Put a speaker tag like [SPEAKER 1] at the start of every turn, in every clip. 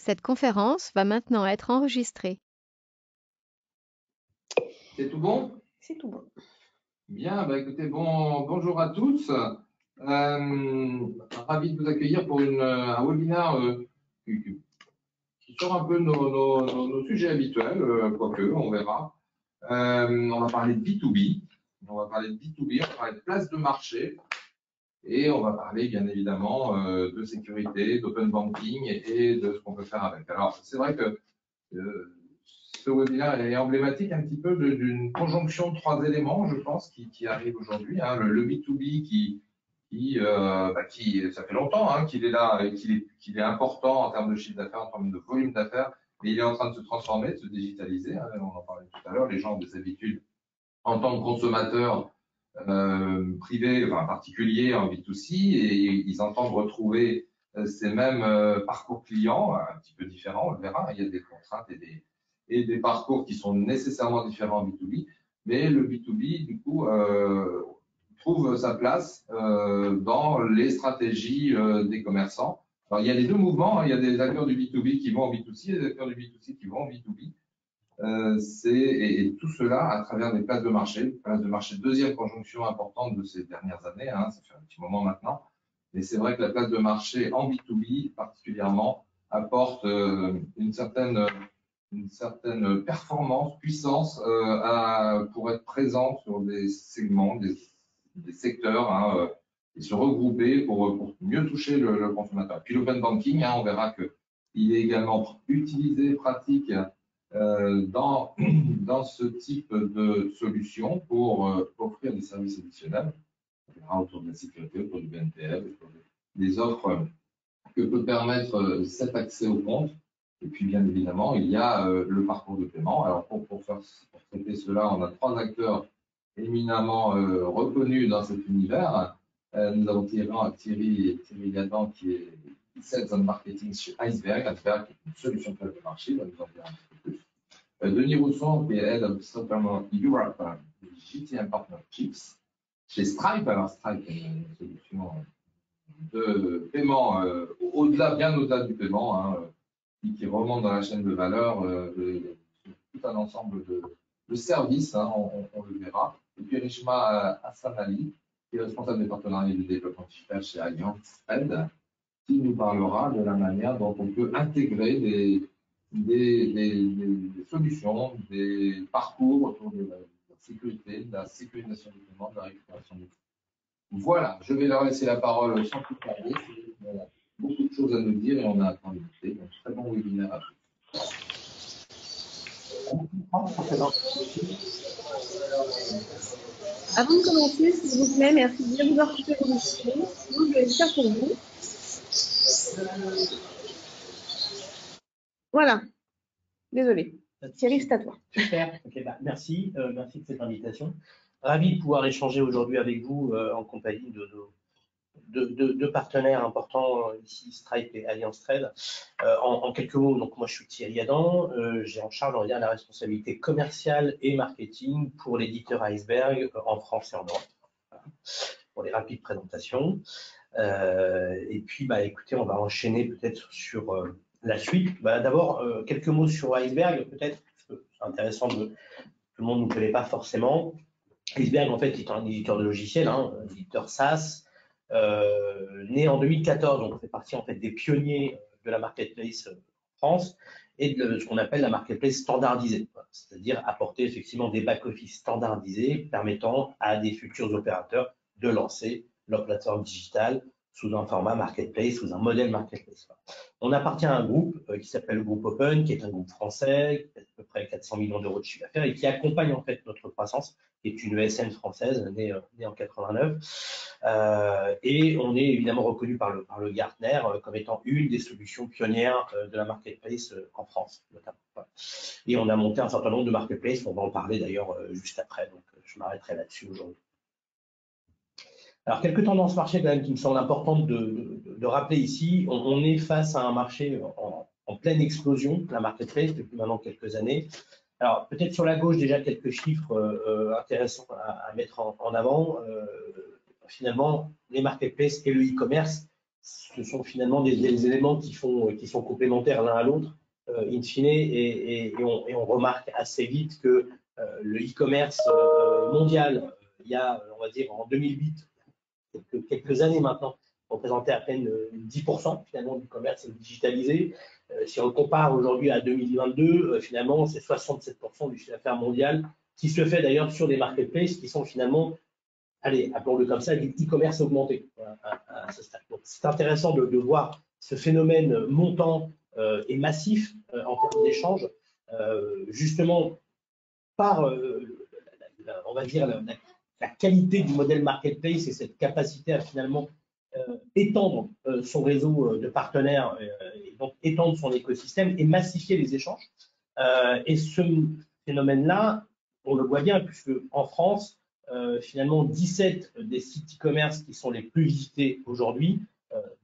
[SPEAKER 1] Cette conférence va maintenant être enregistrée.
[SPEAKER 2] C'est tout bon?
[SPEAKER 3] C'est tout bon.
[SPEAKER 2] Bien, écoutez, bonjour à tous. Ravi de vous accueillir pour un webinaire qui sort un peu nos sujets habituels, quoique, on verra. On va parler de B2B, on va parler de place de marché, et on va parler bien évidemment de sécurité, d'open banking et de ce qu'on peut faire avec. Alors, c'est vrai que ce webinaire est emblématique un petit peu d'une conjonction de trois éléments, je pense, qui arrivent aujourd'hui. Hein. Le B2B ça fait longtemps qu'il est là et qu'il est important en termes de chiffre d'affaires, en termes de volume d'affaires, mais il est en train de se transformer, de se digitaliser. Hein. On en parlait tout à l'heure, les gens ont des habitudes en tant que consommateurs privés, enfin particuliers en B2C, et ils entendent retrouver ces mêmes parcours clients, un petit peu différents, on le verra. Il y a des contraintes et des parcours qui sont nécessairement différents en B2B, mais le B2B, du coup, trouve sa place dans les stratégies des commerçants. Alors, il y a les deux mouvements, hein. Il y a des acteurs du B2B qui vont en B2C et des acteurs du B2C qui vont en B2B. Et tout cela à travers des places de marché. Places de marché, deuxième conjonction importante de ces dernières années, hein, ça fait un petit moment maintenant. Mais c'est vrai que la place de marché en B2B particulièrement apporte une certaine performance, puissance pour être présent sur des segments, des secteurs, hein, et se regrouper pour mieux toucher le consommateur. Puis l'open banking, hein, on verra qu'il est également utilisé, pratique dans ce type de solution pour offrir des services additionnels. On verra autour de la sécurité, autour du BNPL, autour des offres que peut permettre cet accès au compte. Et puis, bien évidemment, il y a le parcours de paiement. Alors, pour traiter cela, on a trois acteurs éminemment reconnus dans cet univers. Nous avons Thierry Gadan, qui est Sales and Marketing chez Iceberg. Iceberg est une solution de place de marché, on va nous en dire un petit peu plus. Denis Rousson, qui est Head of Southern Europe, GTM Partnerships, chez Stripe. Alors, Stripe est une solution de paiement bien au-delà du paiement, hein, qui remonte dans la chaîne de valeur tout un ensemble de services, hein, on le verra. Et puis Rishma Hassanali, qui est responsable des partenariats du développement fiscal chez Allianz Trade, qui nous parlera de la manière dont on peut intégrer des solutions, des parcours autour de la sécurité, de la sécurisation du paiement, de la récupération des fonds. Voilà, je vais leur laisser la parole sans plus tarder. On a beaucoup de choses à nous dire et on a un temps limité. Donc, très bon webinaire à tous.
[SPEAKER 3] Avant de commencer, s'il vous plaît, merci de bien vouloir couper vos micros. Sinon, je vais le faire pour vous. Voilà. Désolée. Thierry, c'est à toi.
[SPEAKER 4] Super. Okay, merci. Merci de cette invitation. Ravi de pouvoir échanger aujourd'hui avec vous en compagnie de partenaires importants ici, Stripe et Allianz Trade. En quelques mots, donc moi je suis Thierry Adam, j'ai en charge, on va dire, la responsabilité commerciale et marketing pour l'éditeur Iceberg en France et en Europe. Voilà. Pour les rapides présentations. Et puis, écoutez, on va enchaîner peut-être sur la suite. D'abord, quelques mots sur Iceberg, peut-être, c'est intéressant, tout le monde ne nous connaît pas forcément. Iceberg, en fait, est un éditeur de logiciels, un éditeur SaaS, né en 2014, donc on fait partie en fait des pionniers de la marketplace en France et de ce qu'on appelle la marketplace standardisée, c'est-à-dire apporter effectivement des back-office standardisés permettant à des futurs opérateurs de lancer leur plateforme digitale sous un format marketplace, sous un modèle marketplace. On appartient à un groupe qui s'appelle le groupe Open, qui est un groupe français, qui a à peu près 400 millions d'euros de chiffre d'affaires et qui accompagne en fait notre croissance, qui est une ESN française née en 89. Et on est évidemment reconnu par le Gartner comme étant une des solutions pionnières de la marketplace en France, notamment. Voilà. Et on a monté un certain nombre de marketplaces, on va en parler d'ailleurs juste après, donc je m'arrêterai là-dessus aujourd'hui. Alors, quelques tendances marché quand même qui me semblent importantes de rappeler ici. On est face à un marché en pleine explosion, la marketplace, depuis maintenant quelques années. Alors, peut-être sur la gauche, déjà quelques chiffres intéressants à mettre en avant. Finalement, les marketplaces et le e-commerce ce sont finalement des éléments qui sont complémentaires l'un à l'autre, in fine, et on remarque assez vite que le e-commerce mondial, il y a, on va dire, en 2008, quelques années maintenant, représentait à peine 10% finalement du commerce digitalisé. Si on le compare aujourd'hui à 2022, finalement, c'est 67% du chiffre d'affaires mondial qui se fait d'ailleurs sur des marketplaces qui sont finalement, allez, appelons-le comme ça, du e-commerce augmenté à ce stade. Donc, c'est intéressant de voir ce phénomène montant et massif en termes d'échanges, justement par, on va dire, la qualité du modèle marketplace et cette capacité à finalement étendre son réseau de partenaires et donc étendre son écosystème et massifier les échanges. Et ce phénomène-là, on le voit bien puisque en France, finalement 17 des sites e-commerce qui sont les plus visités aujourd'hui,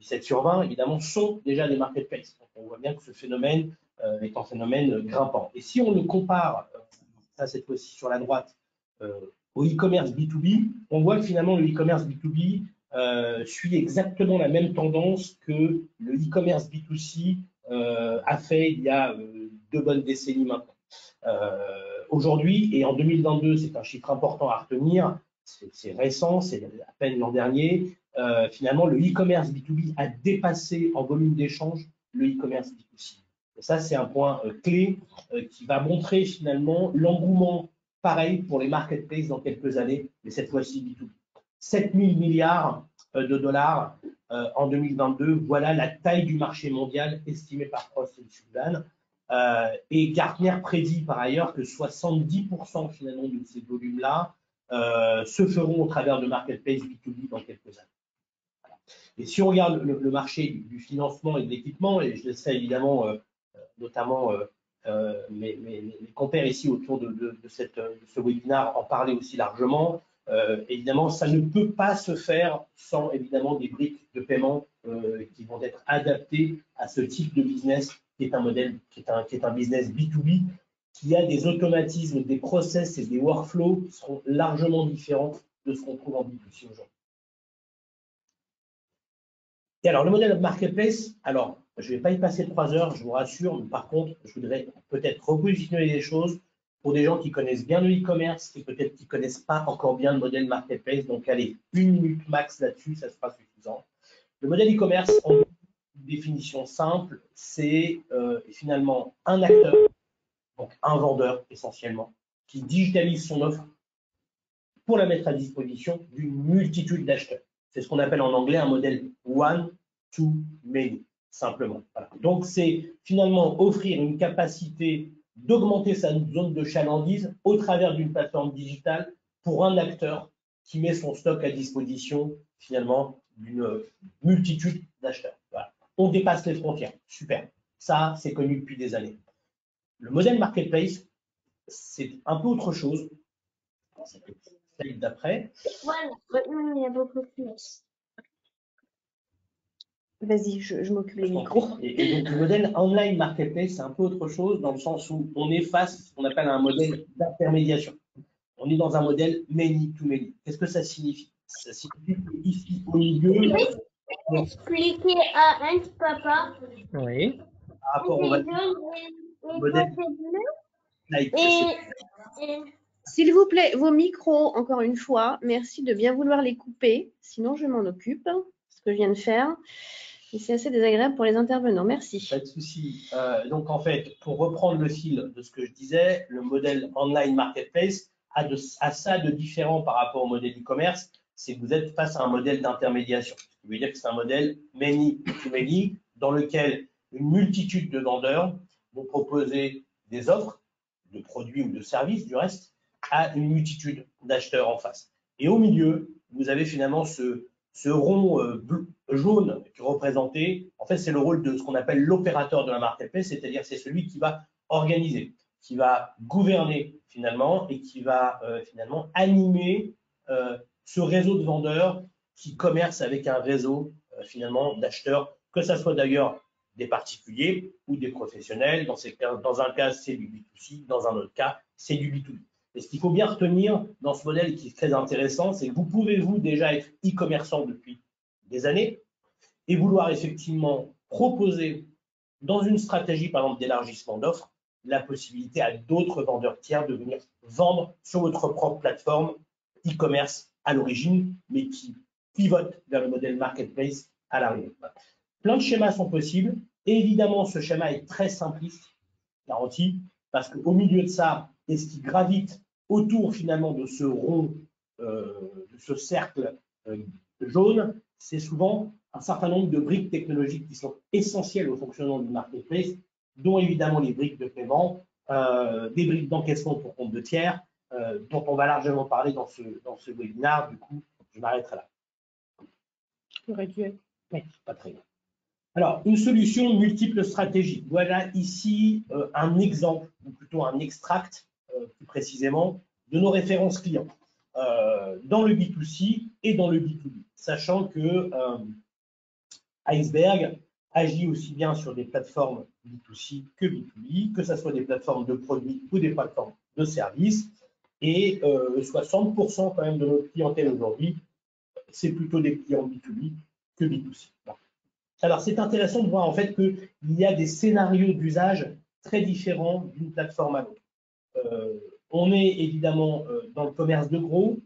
[SPEAKER 4] 17 sur 20 évidemment, sont déjà des marketplaces. Donc on voit bien que ce phénomène est un phénomène grimpant. Et si on le compare, ça cette fois-ci sur la droite, au e-commerce B2B, on voit que finalement le e-commerce B2B suit exactement la même tendance que le e-commerce B2C a fait il y a 2 bonnes décennies maintenant. Aujourd'hui, et en 2022, c'est un chiffre important à retenir, c'est récent, c'est à peine l'an dernier, finalement, le e-commerce B2B a dépassé en volume d'échange le e-commerce B2C. Et ça, c'est un point clé qui va montrer finalement l'engouement pareil pour les marketplaces dans quelques années, mais cette fois-ci B2B. 7 000 milliards de dollars en 2022, voilà la taille du marché mondial estimé par Frost & Sullivan. Et Gartner prédit par ailleurs que 70% finalement de ces volumes-là se feront au travers de marketplace B2B dans quelques années. Voilà. Et si on regarde le marché du financement et de l'équipement, et je laisserai évidemment notamment mes compères ici autour de ce webinaire en parler aussi largement, évidemment, ça ne peut pas se faire sans évidemment des briques de paiement qui vont être adaptées à ce type de business qui est un modèle, qui est un business B2B, qui a des automatismes, des process et des workflows qui seront largement différents de ce qu'on trouve en B2C aujourd'hui. Et alors, le modèle marketplace, alors, je ne vais pas y passer 3 heures, je vous rassure, mais par contre, je voudrais peut-être repositionner les choses pour des gens qui connaissent bien le e-commerce et peut-être qui ne connaissent pas encore bien le modèle marketplace. Donc, allez, 1 minute max là-dessus, ça sera suffisant. Le modèle e-commerce, en définition simple, c'est finalement un acteur, donc un vendeur essentiellement, qui digitalise son offre pour la mettre à disposition d'une multitude d'acheteurs. C'est ce qu'on appelle en anglais un modèle one to many, simplement. Voilà. Donc, c'est finalement offrir une capacité d'augmenter sa zone de chalandise au travers d'une plateforme digitale pour un acteur qui met son stock à disposition finalement d'une multitude d'acheteurs. Voilà. On dépasse les frontières. Super. Ça, c'est connu depuis des années. Le modèle marketplace, c'est un peu autre chose. Slide d'après.
[SPEAKER 3] Voilà, il y a beaucoup plus. Vas-y, je m'occupe des micros.
[SPEAKER 4] Et donc, le modèle online marketplace, c'est un peu autre chose dans le sens où on est face à ce qu'on appelle un modèle d'intermédiation. On est dans un modèle many to many. Qu'est-ce que ça signifie? Ça signifie qu'ici, au milieu.
[SPEAKER 3] Expliquer à un papa.
[SPEAKER 4] Oui. Par rapport au modèle.
[SPEAKER 3] S'il vous plaît, vos micros, encore une fois, merci de bien vouloir les couper. Sinon, je m'en occupe, ce que je viens de faire. Et c'est assez désagréable pour les intervenants. Merci.
[SPEAKER 4] Pas de souci. Donc, en fait, pour reprendre le fil de ce que je disais, le modèle online marketplace a ça de différent par rapport au modèle e-commerce, c'est que vous êtes face à un modèle d'intermédiation. Ce qui veut dire que c'est un modèle many to many dans lequel une multitude de vendeurs vont proposer des offres de produits ou de services, du reste, à une multitude d'acheteurs en face. Et au milieu, vous avez finalement ce rond jaune qui est représenté, en fait, c'est le rôle de ce qu'on appelle l'opérateur de la marketplace, c'est-à-dire c'est celui qui va organiser, qui va gouverner finalement et qui va finalement animer ce réseau de vendeurs qui commercent avec un réseau finalement d'acheteurs, que ce soit d'ailleurs des particuliers ou des professionnels. Dans un cas, c'est du B2C, dans un autre cas, c'est du B2B. Et ce qu'il faut bien retenir dans ce modèle qui est très intéressant, c'est que vous pouvez, vous, déjà être e-commerçant depuis des années et vouloir effectivement proposer dans une stratégie, par exemple, d'élargissement d'offres, la possibilité à d'autres vendeurs tiers de venir vendre sur votre propre plateforme e-commerce à l'origine, mais qui pivote vers le modèle marketplace à l'arrivée. Plein de schémas sont possibles. Et évidemment, ce schéma est très simpliste, garanti, parce qu'au milieu de ça, et ce qui gravite autour finalement de ce rond, de ce cercle jaune, c'est souvent un certain nombre de briques technologiques qui sont essentielles au fonctionnement du marketplace, dont évidemment les briques de paiement, des briques d'encaissement pour compte de tiers, dont on va largement parler dans ce webinaire. Du coup, je m'arrêterai là.
[SPEAKER 3] J'aurais dû être.
[SPEAKER 4] Oui, pas très bien. Alors, une solution multiple stratégie. Voilà ici un exemple, ou plutôt un extract, plus précisément, de nos références clients dans le B2C et dans le B2B, sachant que Iceberg agit aussi bien sur des plateformes B2C que B2B, que ce soit des plateformes de produits ou des plateformes de services. Et 60% quand même de notre clientèle aujourd'hui, c'est plutôt des clients B2B que B2C. Bon. Alors, c'est intéressant de voir en fait qu'il y a des scénarios d'usage très différents d'une plateforme à l'autre. On est évidemment dans le commerce de gros,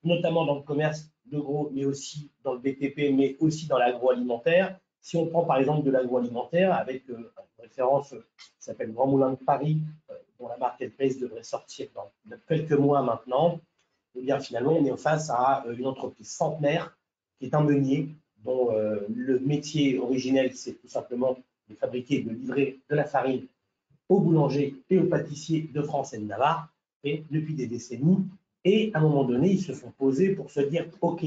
[SPEAKER 4] notamment dans le commerce de gros, mais aussi dans le BTP, mais aussi dans l'agroalimentaire. Si on prend par exemple de l'agroalimentaire, avec une référence qui s'appelle Grand Moulin de Paris, dont la marketplace devrait sortir dans quelques mois maintenant, eh bien finalement on est face à une entreprise centenaire qui est un meunier, dont le métier originel, c'est tout simplement de fabriquer et de livrer de la farine aux boulangers et aux pâtissiers de France et de Navarre, et depuis des décennies. Et à un moment donné, ils se sont posés pour se dire, OK,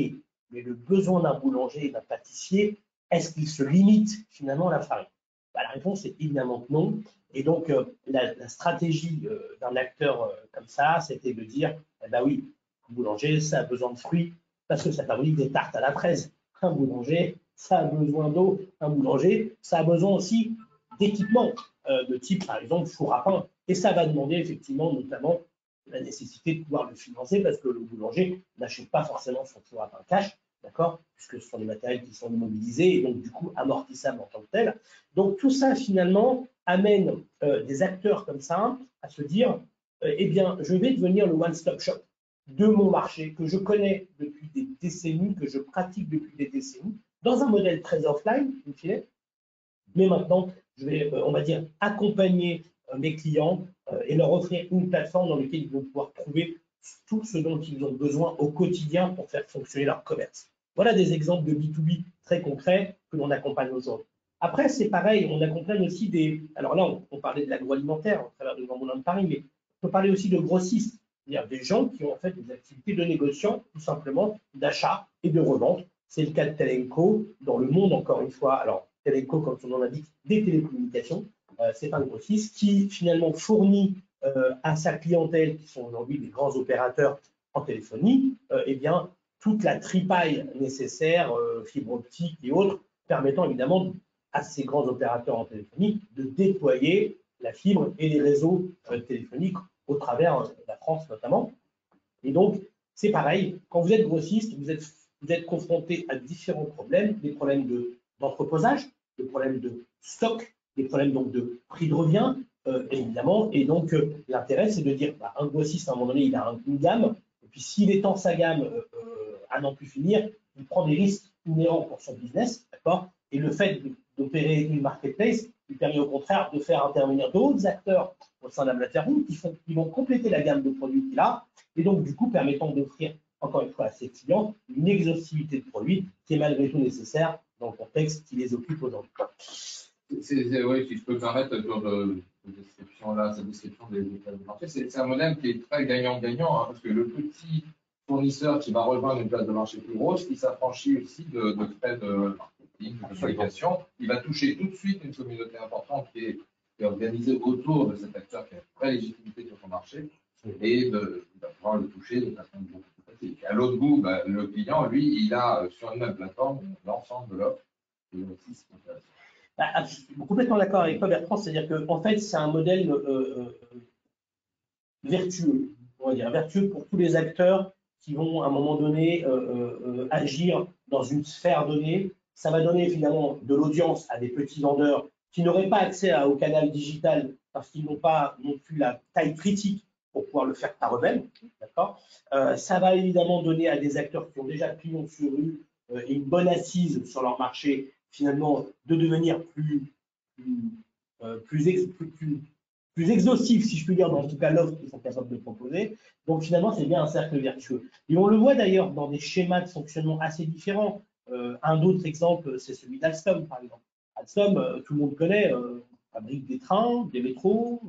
[SPEAKER 4] mais le besoin d'un boulanger et d'un pâtissier, est-ce qu'il se limite finalement à la farine? La réponse est évidemment que non. Et donc, la stratégie d'un acteur comme ça, c'était de dire, eh ben oui, un boulanger, ça a besoin de fruits parce que ça fabrique des tartes à la fraise. Un boulanger, ça a besoin d'eau. Un boulanger, ça a besoin aussi d'équipements de type, par exemple, four à pain. Et ça va demander effectivement, notamment, la nécessité de pouvoir le financer parce que le boulanger n'achète pas forcément son four à pain cash, d'accord, puisque ce sont des matériels qui sont immobilisés et donc du coup amortissables en tant que tels. Donc tout ça finalement amène des acteurs comme ça à se dire, eh bien, je vais devenir le one-stop shop de mon marché que je connais depuis des décennies, que je pratique depuis des décennies, dans un modèle très offline, mais maintenant, je vais, on va dire, accompagner mes clients et leur offrir une plateforme dans laquelle ils vont pouvoir trouver tout ce dont ils ont besoin au quotidien pour faire fonctionner leur commerce. Voilà des exemples de B2B très concrets que l'on accompagne aujourd'hui. Après, c'est pareil, on accompagne aussi des… Alors là, on parlait de l'agroalimentaire au travers de Grand Moulin de Paris, mais on peut parler aussi de grossistes, c'est-à-dire des gens qui ont en fait des activités de négociants, tout simplement, d'achat et de revente. C'est le cas de Telenco, dans le monde, encore une fois. Alors, Telenco, comme son nom l'indique, des télécommunications. C'est un grossiste qui finalement fournit à sa clientèle, qui sont aujourd'hui des grands opérateurs en téléphonie, eh bien, toute la tripaille nécessaire, fibre optique et autres, permettant évidemment à ces grands opérateurs en téléphonie de déployer la fibre et les réseaux téléphoniques au travers de la France notamment. Et donc, c'est pareil, quand vous êtes grossiste, vous êtes confronté à différents problèmes, des problèmes d'entreposage, des problèmes de stock, des problèmes donc de prix de revient, évidemment. Et donc, l'intérêt, c'est de dire, un grossiste, à un moment donné, il a une gamme, et puis s'il étend sa gamme à n'en plus finir, il prend des risques inhérents pour son business, d'accord? Et le fait d'opérer une marketplace, il permet au contraire de faire intervenir d'autres acteurs au sein de la plateforme qui vont compléter la gamme de produits qu'il a, et donc, du coup, permettant d'offrir, encore une fois, à ses clients, une exhaustivité de produits qui est malgré tout nécessaire dans le contexte qui les occupe aujourd'hui.
[SPEAKER 2] Oui, si je peux me permettre sur cette description des places de marché, c'est un modèle qui est très gagnant-gagnant, parce que le petit fournisseur qui va rejoindre une place de marché plus grosse, il s'affranchit aussi de frais de marketing, de communication. Il va toucher tout de suite une communauté importante qui est organisée autour de cet acteur qui a une vraie légitimité sur son marché et il va pouvoir le toucher de façon beaucoup plus facile. À l'autre bout, le client, lui, il a sur une même plateforme l'ensemble de l'offre.
[SPEAKER 4] Je suis complètement d'accord avec toi, Bertrand, c'est-à-dire qu'en fait, c'est un modèle vertueux, on va dire, vertueux pour tous les acteurs qui vont à un moment donné agir dans une sphère donnée. Ça va donner finalement de l'audience à des petits vendeurs qui n'auraient pas accès au canal digital parce qu'ils n'ont pas non plus la taille critique pour pouvoir le faire par eux-mêmes. Ça va évidemment donner à des acteurs qui ont déjà pignon sur rue et une bonne assise sur leur marché, finalement, de devenir plus exhaustif, si je puis dire, dans tout cas l'offre qu'ils sont capables de proposer. Donc finalement, c'est bien un cercle vertueux. Et on le voit d'ailleurs dans des schémas de fonctionnement assez différents. Un autre exemple, c'est celui d'Alstom, par exemple. Alstom, tout le monde connaît, fabrique des trains, des métros,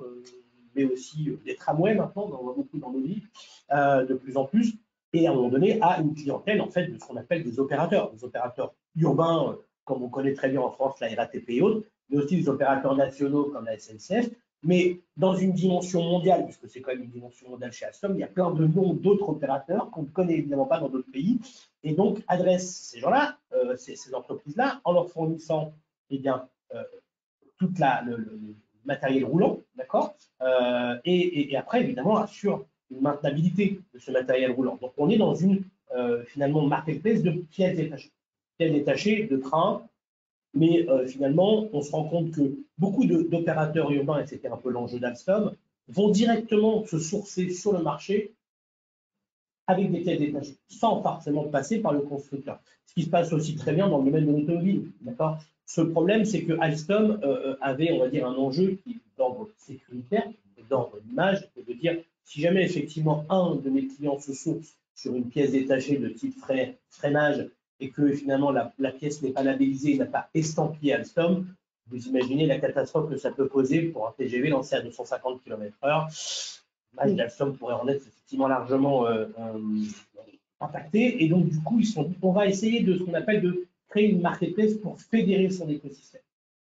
[SPEAKER 4] mais aussi des tramways maintenant, on en voit beaucoup dans nos vies, de plus en plus, et à un moment donné, a une clientèle en fait de ce qu'on appelle des opérateurs urbains, comme on connaît très bien en France, la RATP et autres, mais aussi des opérateurs nationaux comme la SNCF. Mais dans une dimension mondiale, puisque c'est quand même une dimension mondiale chez Alstom, il y a plein de noms d'autres opérateurs qu'on ne connaît évidemment pas dans d'autres pays, et donc adresse ces gens-là, ces entreprises-là, en leur fournissant eh bien, tout le matériel roulant, d'accord, et après évidemment assure une maintenabilité de ce matériel roulant. Donc on est dans une finalement marketplace de pièces détachées de trains. Mais finalement, on se rend compte que beaucoup d'opérateurs urbains, et c'était un peu l'enjeu d'Alstom, vont directement se sourcer sur le marché avec des pièces détachées, sans forcément passer par le constructeur. Ce qui se passe aussi très bien dans le domaine de l'automobile. D'accord ? Ce problème, c'est que Alstom avait, on va dire, un enjeu qui est d'ordre sécuritaire, d'ordre d'image, et de dire, si jamais effectivement un de mes clients se source sur une pièce détachée de type freinage, et que finalement la pièce n'est pas labellisée, n'a pas estampillé Alstom, vous imaginez la catastrophe que ça peut poser pour un TGV lancé à 250 km/h. L'image d'Alstom pourrait en être effectivement largement impactée. Et donc, du coup, ils se sont dit, on va essayer de ce qu'on appelle de créer une marketplace pour fédérer son écosystème.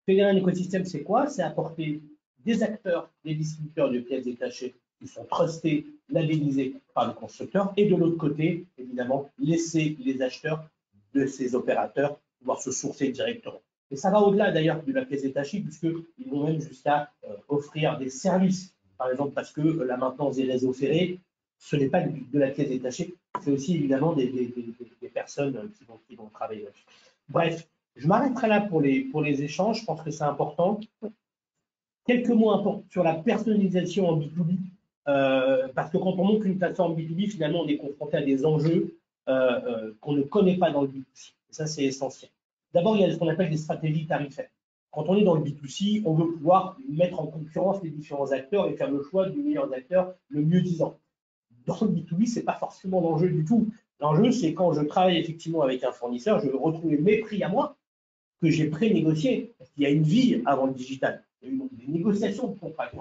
[SPEAKER 4] Fédérer un écosystème, c'est quoi? C'est apporter des acteurs, des distributeurs de pièces détachées qui sont trustés, labellisés par le constructeur, et de l'autre côté, évidemment, laisser les acheteurs de ces opérateurs pouvoir se sourcer directement. Et ça va au-delà d'ailleurs de la pièce détachée, puisqu'ils vont même jusqu'à offrir des services, par exemple parce que la maintenance des réseaux ferrés, ce n'est pas de la pièce détachée, c'est aussi évidemment des personnes qui vont travailler là-dessus. Bref, je m'arrêterai là pour les échanges, je pense que c'est important. Quelques mots sur la personnalisation en B2B, parce que quand on monte une plateforme B2B, finalement, on est confronté à des enjeux qu'on ne connaît pas dans le B2C. Et ça, c'est essentiel. D'abord, il y a ce qu'on appelle des stratégies tarifaires. Quand on est dans le B2C, on veut pouvoir mettre en concurrence les différents acteurs et faire le choix du meilleur acteur le mieux disant. Dans le B2B, ce n'est pas forcément l'enjeu du tout. L'enjeu, c'est quand je travaille effectivement avec un fournisseur, je veux retrouver mes prix à moi que j'ai pré-négociés. Parce qu'il y a une vie avant le digital. Il y a eu des négociations de contrats.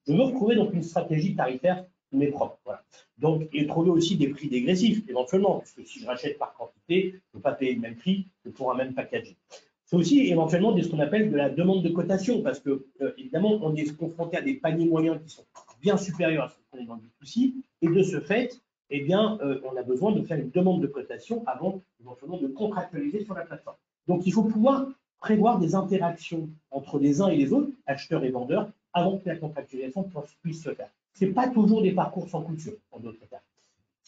[SPEAKER 4] Je veux retrouver donc une stratégie tarifaire mes propres. Voilà. Donc, et trouver aussi des prix dégressifs, éventuellement, parce que si je rachète par quantité, je ne peux pas payer le même prix que pour un même packaging. C'est aussi éventuellement ce qu'on appelle de la demande de cotation, parce que, évidemment, on est confronté à des paniers moyens qui sont bien supérieurs à ce qu'on est dans le B2C, et de ce fait, eh bien, on a besoin de faire une demande de cotation avant, éventuellement, de contractualiser sur la plateforme. Donc, il faut pouvoir prévoir des interactions entre les uns et les autres, acheteurs et vendeurs, avant que la contractualisation puisse se faire. Ce n'est pas toujours des parcours sans couture, en d'autres cas.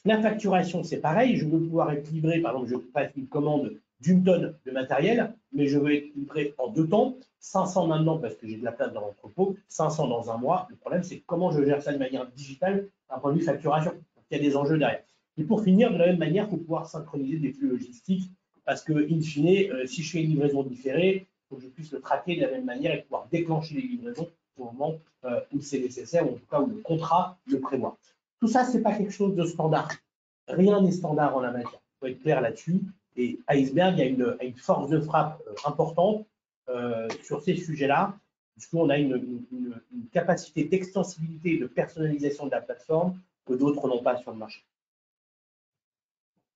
[SPEAKER 4] La facturation, c'est pareil. Je veux pouvoir être livré, par exemple, je passe une commande d'1 tonne de matériel, mais je veux être livré en 2 temps, 500 maintenant parce que j'ai de la place dans l'entrepôt, 500 dans un mois. Le problème, c'est comment je gère ça de manière digitale d'un point de vue facturation. Donc, il y a des enjeux derrière. Et pour finir, de la même manière, il faut pouvoir synchroniser des flux logistiques parce que, in fine, si je fais une livraison différée, il faut que je puisse le traquer de la même manière et pouvoir déclencher les livraisons au moment où c'est nécessaire, ou en tout cas où le contrat le prévoit. Tout ça, ce n'est pas quelque chose de standard. Rien n'est standard en la matière. Il faut être clair là-dessus. Et Iceberg a une force de frappe importante sur ces sujets-là, puisqu'on a une capacité d'extensibilité et de personnalisation de la plateforme que d'autres n'ont pas sur le marché.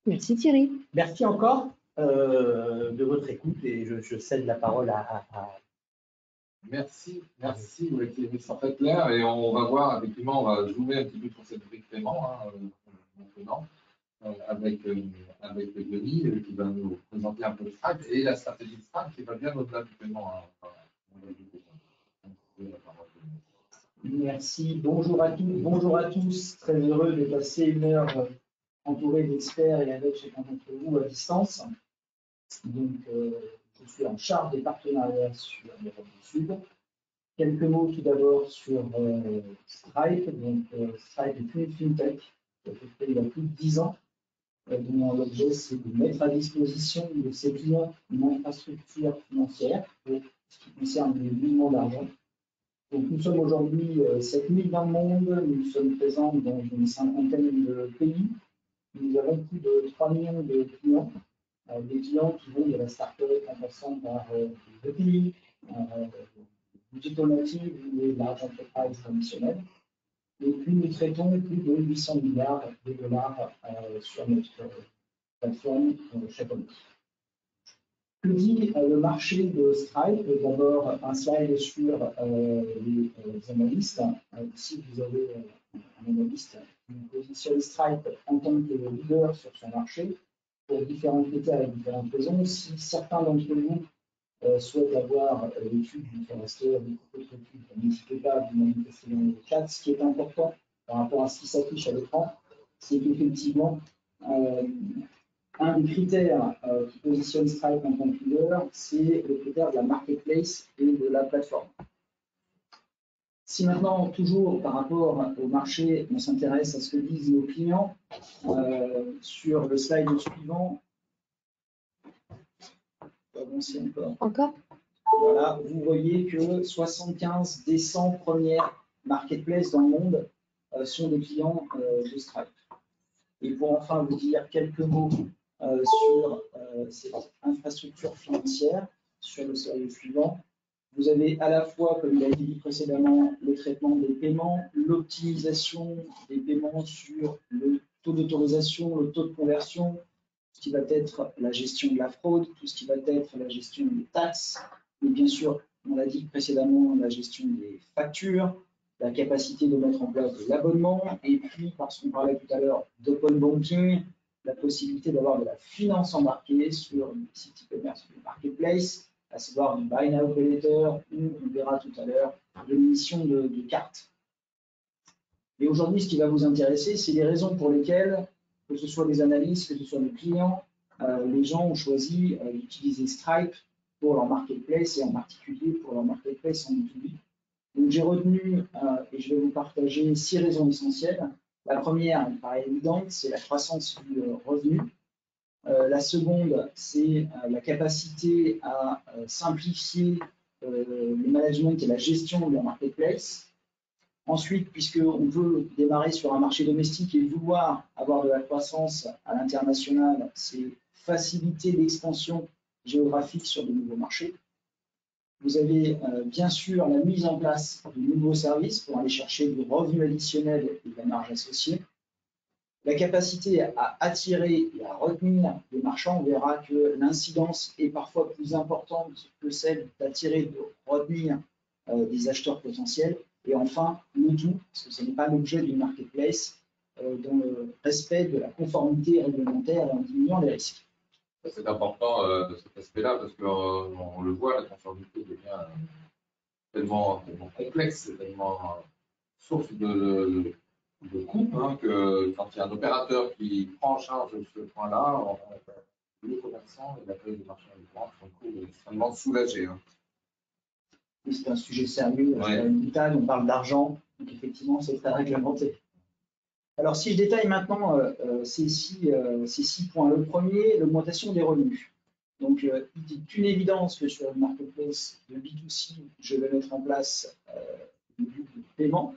[SPEAKER 3] Merci Thierry.
[SPEAKER 4] Merci encore de votre écoute et je cède la parole à
[SPEAKER 2] Merci, vous avez été très clair et on va voir, effectivement, on va zoomer un petit peu sur cette brique paiement maintenant, avec Denis qui va nous présenter un peu Stripe et la stratégie de Stripe qui va bien au-delà du paiement.
[SPEAKER 5] Merci, bonjour à tous, très heureux de passer une heure entouré d'experts et avec chacun d'entre vous à distance. Donc, je suis en charge des partenariats sur l'Europe du Sud. Quelques mots tout d'abord sur Stripe. Donc, Stripe est une fintech qui a été créée il y a plus de 10 ans, dont l'objet c'est de mettre à disposition de ses clients une infrastructure financière pour ce qui concerne les mouvements d'argent. Donc, nous sommes aujourd'hui 7000 dans le monde, nous sommes présents dans une cinquantaine de pays. Nous avons plus de 3 millions de clients, des clients qui vont de la start-up en passant par les ETI, digital native ou les larges entreprises traditionnelles. Et puis nous traitons plus de 800 milliards de dollars sur notre plateforme chaque année. Que dit le marché de Stripe? D'abord, un slide sur les analystes. Ici, vous avez un analyste qui positionne Stripe en tant que leader sur son marché pour différents critères et différentes raisons. Si certains d'entre vous souhaitent avoir l'étude du Forrester ou d'autres études, n'hésitez pas à vous manifester dans le chat. Ce qui est important par rapport à ce qui s'affiche à l'écran, c'est qu'effectivement, un des critères qui positionne Stripe en tant que leader, c'est le critère de la marketplace et de la plateforme. Si maintenant, toujours par rapport au marché, on s'intéresse à ce que disent nos clients, sur le slide suivant, avancer encore. Voilà, vous voyez que 75 des 100 premières marketplaces dans le monde sont des clients de Stripe. Et pour enfin vous dire quelques mots sur cette infrastructure financière, sur le slide suivant, vous avez à la fois, comme il a été dit précédemment, le traitement des paiements, l'optimisation des paiements sur le taux d'autorisation, le taux de conversion, tout ce qui va être la gestion de la fraude, tout ce qui va être la gestion des taxes, et bien sûr, on l'a dit précédemment, la gestion des factures, la capacité de mettre en place de l'abonnement, et puis, parce qu'on parlait tout à l'heure d'open banking, la possibilité d'avoir de la finance embarquée sur les sites e-commerce ou marketplace, à savoir du buy now pay later, ou on verra tout à l'heure l'émission de cartes. Et aujourd'hui, ce qui va vous intéresser, c'est les raisons pour lesquelles, que ce soit des analystes, que ce soit des clients, les gens ont choisi d'utiliser Stripe pour leur marketplace et en particulier pour leur marketplace en B2B. Donc j'ai retenu et je vais vous partager 6 raisons essentielles. La première, elle paraît évidente, c'est la croissance du revenu. La seconde, c'est la capacité à simplifier le management et la gestion de leur marketplace. Ensuite, puisqu'on veut démarrer sur un marché domestique et vouloir avoir de la croissance à l'international, c'est faciliter l'expansion géographique sur de nouveaux marchés. Vous avez bien sûr la mise en place de nouveaux services pour aller chercher du revenu additionnel et de la marge associée. La capacité à attirer et à retenir des marchands, on verra que l'incidence est parfois plus importante que celle d'attirer et de retenir des acheteurs potentiels. Et enfin, le tout, parce que ce n'est pas l'objet d'une marketplace, dans le respect de la conformité réglementaire et en diminuant les risques.
[SPEAKER 2] C'est important de cet aspect-là parce qu'on le voit, la conformité devient tellement complexe, tellement source de coûts que quand il y a un opérateur qui prend en charge ce point-là, le commerçant et la place du marché indépendant sont extrêmement soulagés.
[SPEAKER 5] C'est un sujet sérieux, vital, on parle d'argent, donc effectivement c'est très réglementé. Alors si je détaille maintenant ces 6 points, le premier, l'augmentation des revenus. Donc il est une évidence que sur une marketplace de B2C, je vais mettre en place le module de paiement.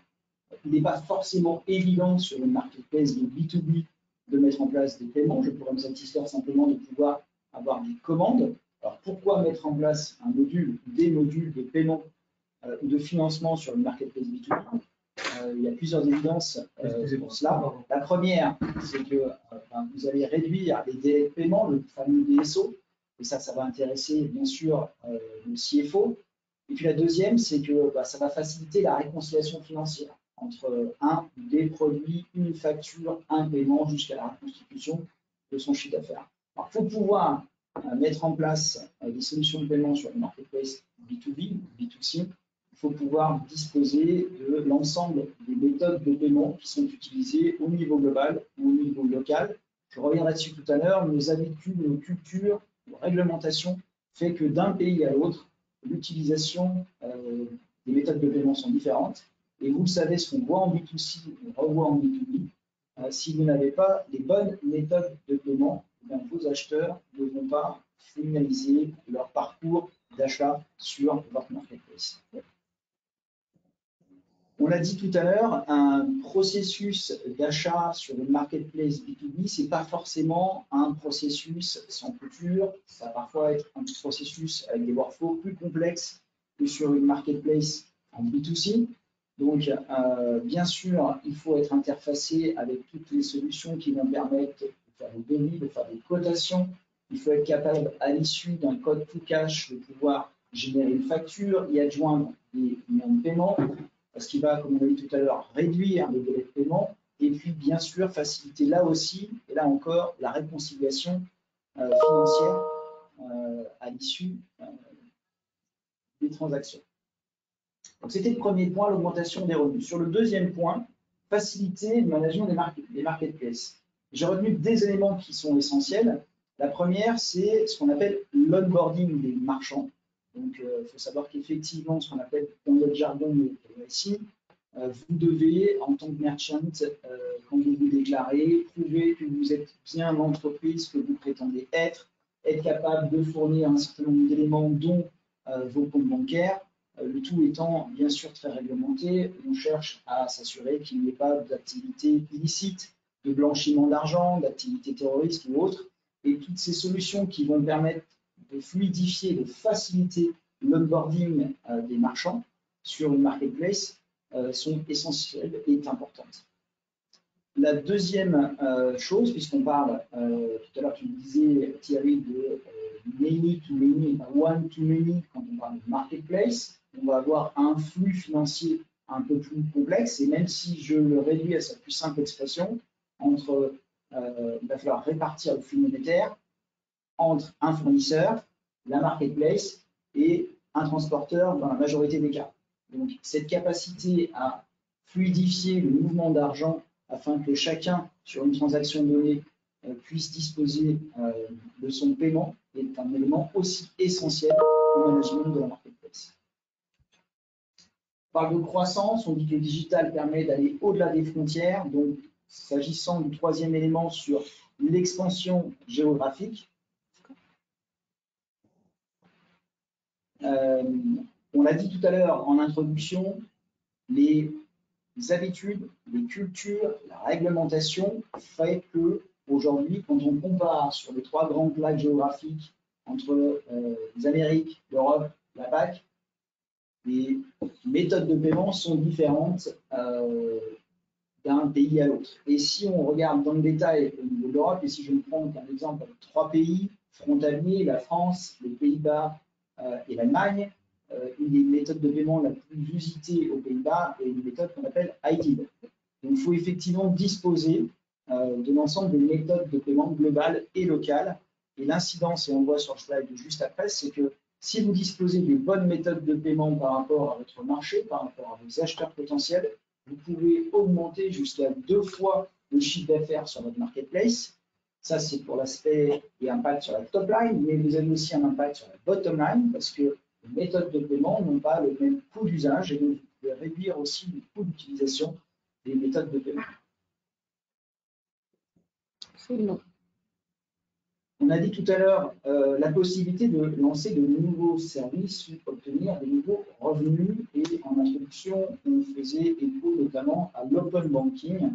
[SPEAKER 5] Il n'est pas forcément évident sur une marketplace de B2B de mettre en place des paiements. Je pourrais me satisfaire simplement de pouvoir avoir des commandes. Alors pourquoi mettre en place un module, des modules de paiement ou de financement sur une marketplace B2B? Il y a plusieurs évidences pour cela. La première, c'est que vous allez réduire les délais de paiement, le fameux DSO, et ça va intéresser bien sûr le CFO. Et puis la deuxième, c'est que ça va faciliter la réconciliation financière entre des produits, une facture, un paiement jusqu'à la reconstitution de son chiffre d'affaires. Alors, il faut pouvoir mettre en place des solutions de paiement sur une marketplace B2B, B2C. Il faut pouvoir disposer de l'ensemble des méthodes de paiement qui sont utilisées au niveau global ou au niveau local. Je reviendrai dessus tout à l'heure. Nos habitudes, nos cultures réglementation fait que d'un pays à l'autre, l'utilisation des méthodes de paiement sont différentes. Et vous le savez, ce qu'on voit en B2C, on revoit en B2B. Si vous n'avez pas les bonnes méthodes de paiement, vos acheteurs ne vont pas finaliser leur parcours d'achat sur votre marketplace. On l'a dit tout à l'heure, un processus d'achat sur une marketplace B2B, ce n'est pas forcément un processus sans couture. Ça va parfois être un processus avec des workflows plus complexes que sur une marketplace en B2C. Donc, bien sûr, il faut être interfacé avec toutes les solutions qui vont permettre de faire des devis, de faire des cotations. Il faut être capable, à l'issue d'un code to cash, de pouvoir générer une facture, y adjoindre des moyens de paiement, ce qui va, comme on l'a dit tout à l'heure, réduire le délai de paiement. Et puis, bien sûr, faciliter là aussi, et là encore, la réconciliation financière à l'issue des transactions. Donc, c'était le premier point, l'augmentation des revenus. Sur le deuxième point, faciliter le management des marketplaces. J'ai retenu des éléments qui sont essentiels. La première, c'est ce qu'on appelle l'onboarding des marchands. Donc, il faut savoir qu'effectivement, ce qu'on appelle dans notre jargon ici, vous devez, en tant que merchant, quand vous vous déclarez, prouver que vous êtes bien l'entreprise que vous prétendez être capable de fournir un certain nombre d'éléments, dont vos comptes bancaires. Le tout étant bien sûr très réglementé, on cherche à s'assurer qu'il n'y ait pas d'activité illicite, de blanchiment d'argent, d'activité terroriste ou autre. Et toutes ces solutions qui vont permettre de fluidifier, de faciliter l'onboarding des marchands sur une marketplace sont essentielles et importantes. La deuxième chose, puisqu'on parle, tout à l'heure tu me disais Thierry, de many to many, one to many, quand on parle de marketplace, on va avoir un flux financier un peu plus complexe, et même si je le réduis à sa plus simple expression, il va falloir répartir le flux monétaire entre un fournisseur, la marketplace et un transporteur dans la majorité des cas. Donc, cette capacité à fluidifier le mouvement d'argent afin que chacun, sur une transaction donnée, puisse disposer de son paiement est un élément aussi essentiel au management de la marketplace. On parle de croissance, on dit que le digital permet d'aller au-delà des frontières. Donc, s'agissant du troisième élément sur l'expansion géographique, on l'a dit tout à l'heure en introduction, les habitudes, les cultures, la réglementation fait que aujourd'hui, quand on compare sur les trois grandes plaques géographiques entre les Amériques, l'Europe, la PAC, les méthodes de paiement sont différentes d'un pays à l'autre. Et si on regarde dans le détail au niveau de l'Europe, et si je me prends un exemple avec trois pays frontaliers, la France, les Pays-Bas et l'Allemagne, une des méthodes de paiement la plus usitée aux Pays-Bas est une méthode qu'on appelle ITIL. Donc, il faut effectivement disposer de l'ensemble des méthodes de paiement globales et locales. Et l'incidence, et on le voit sur le slide juste après, c'est que si vous disposez des bonnes méthodes de paiement par rapport à votre marché, par rapport à vos acheteurs potentiels, vous pouvez augmenter jusqu'à 2 fois le chiffre d'affaires sur votre marketplace. Ça, c'est pour l'aspect et impact sur la top line, mais vous avez aussi un impact sur la bottom line parce que les méthodes de paiement n'ont pas le même coût d'usage et donc vous pouvez réduire aussi le coût d'utilisation des méthodes de paiement.
[SPEAKER 3] Absolument.
[SPEAKER 5] On a dit tout à l'heure la possibilité de lancer de nouveaux services ou obtenir de nouveaux revenus. Et en introduction, on faisait écho notamment à l'open banking.